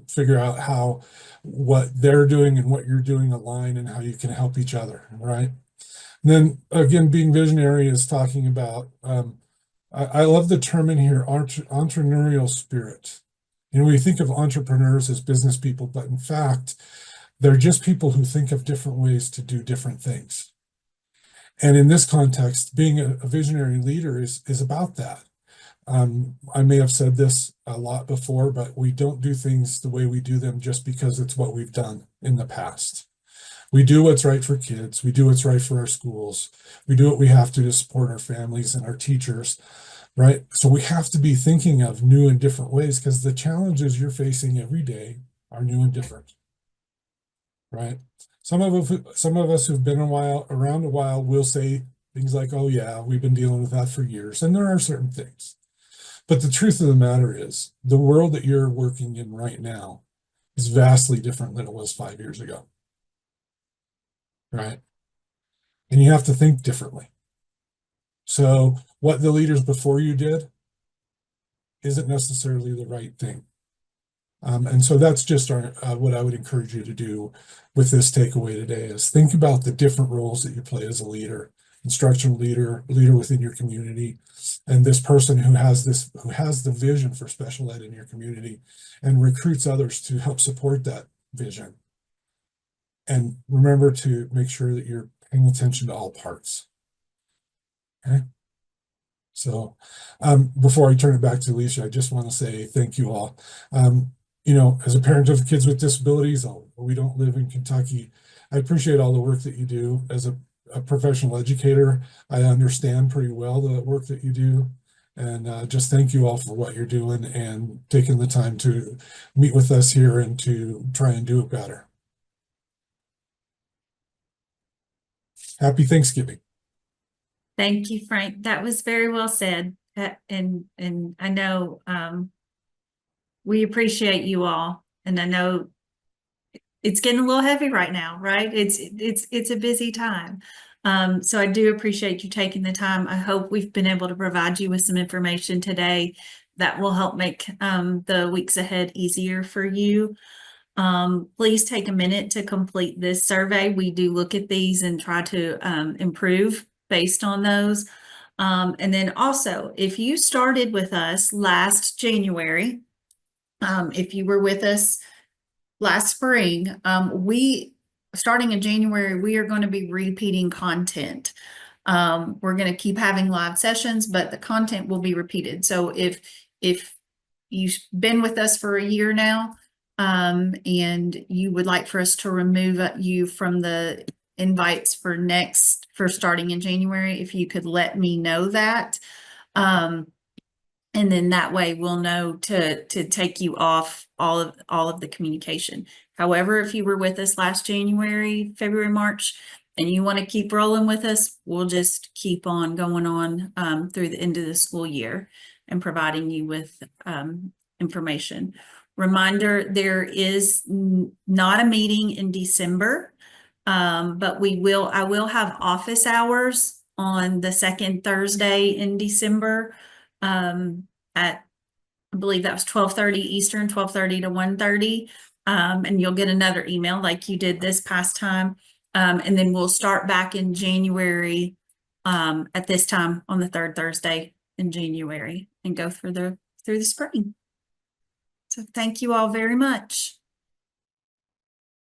figure out how what they're doing and what you're doing align and how you can help each other, right? And then again, being visionary is talking about, I love the term in here, entrepreneurial spirit. We think of entrepreneurs as business people, but in fact, they're just people who think of different ways to do different things. And in this context, being a visionary leader is about that. I may have said this a lot before, but we don't do things the way we do them just because it's what we've done in the past. We do what's right for kids. We do what's right for our schools. We do what we have to support our families and our teachers, right? So we have to be thinking of new and different ways because the challenges you're facing every day are new and different, right? Some of us who've been around a while will say things like, oh yeah, we've been dealing with that for years. And there are certain things. But the truth of the matter is the world that you're working in right now is vastly different than it was 5 years ago, right? And you have to think differently. So what the leaders before you did isn't necessarily the right thing. And so that's just what I would encourage you to do with this takeaway today is think about the different roles that you play as a leader, instructional leader within your community, and this person who has the vision for special ed in your community and recruits others to help support that vision. And remember to make sure that you're paying attention to all parts. Okay. So before I turn it back to Alicia, I just want to say thank you all. As a parent of kids with disabilities, we don't live in Kentucky. I appreciate all the work that you do. As a professional educator, I understand pretty well the work that you do. And just thank you all for what you're doing and taking the time to meet with us here and to try and do it better. Happy Thanksgiving. Thank you, Frank. That was very well said. And I know we appreciate you all. And I know it's getting a little heavy right now, right? It's a busy time. So I do appreciate you taking the time. I hope we've been able to provide you with some information today that will help make the weeks ahead easier for you. Please take a minute to complete this survey. We do look at these and try to improve based on those. And then also, if you started with us last January, if you were with us last spring, starting in January, we are going to be repeating content. We're going to keep having live sessions, but the content will be repeated. So if you've been with us for a year now, and you would like for us to remove you from the invites for starting in January, if you could let me know that. And then that way we'll know to take you off all of the communication. However, if you were with us last January, February, March, and you want to keep rolling with us, we'll just keep on going on through the end of the school year and providing you with information. Reminder, there is not a meeting in December, but I will have office hours on the second Thursday in December at, I believe that was 12:30 Eastern, 12:30 to 1:30. And you'll get another email like you did this past time. And then we'll start back in January at this time on the third Thursday in January and go through the spring. So thank you all very much.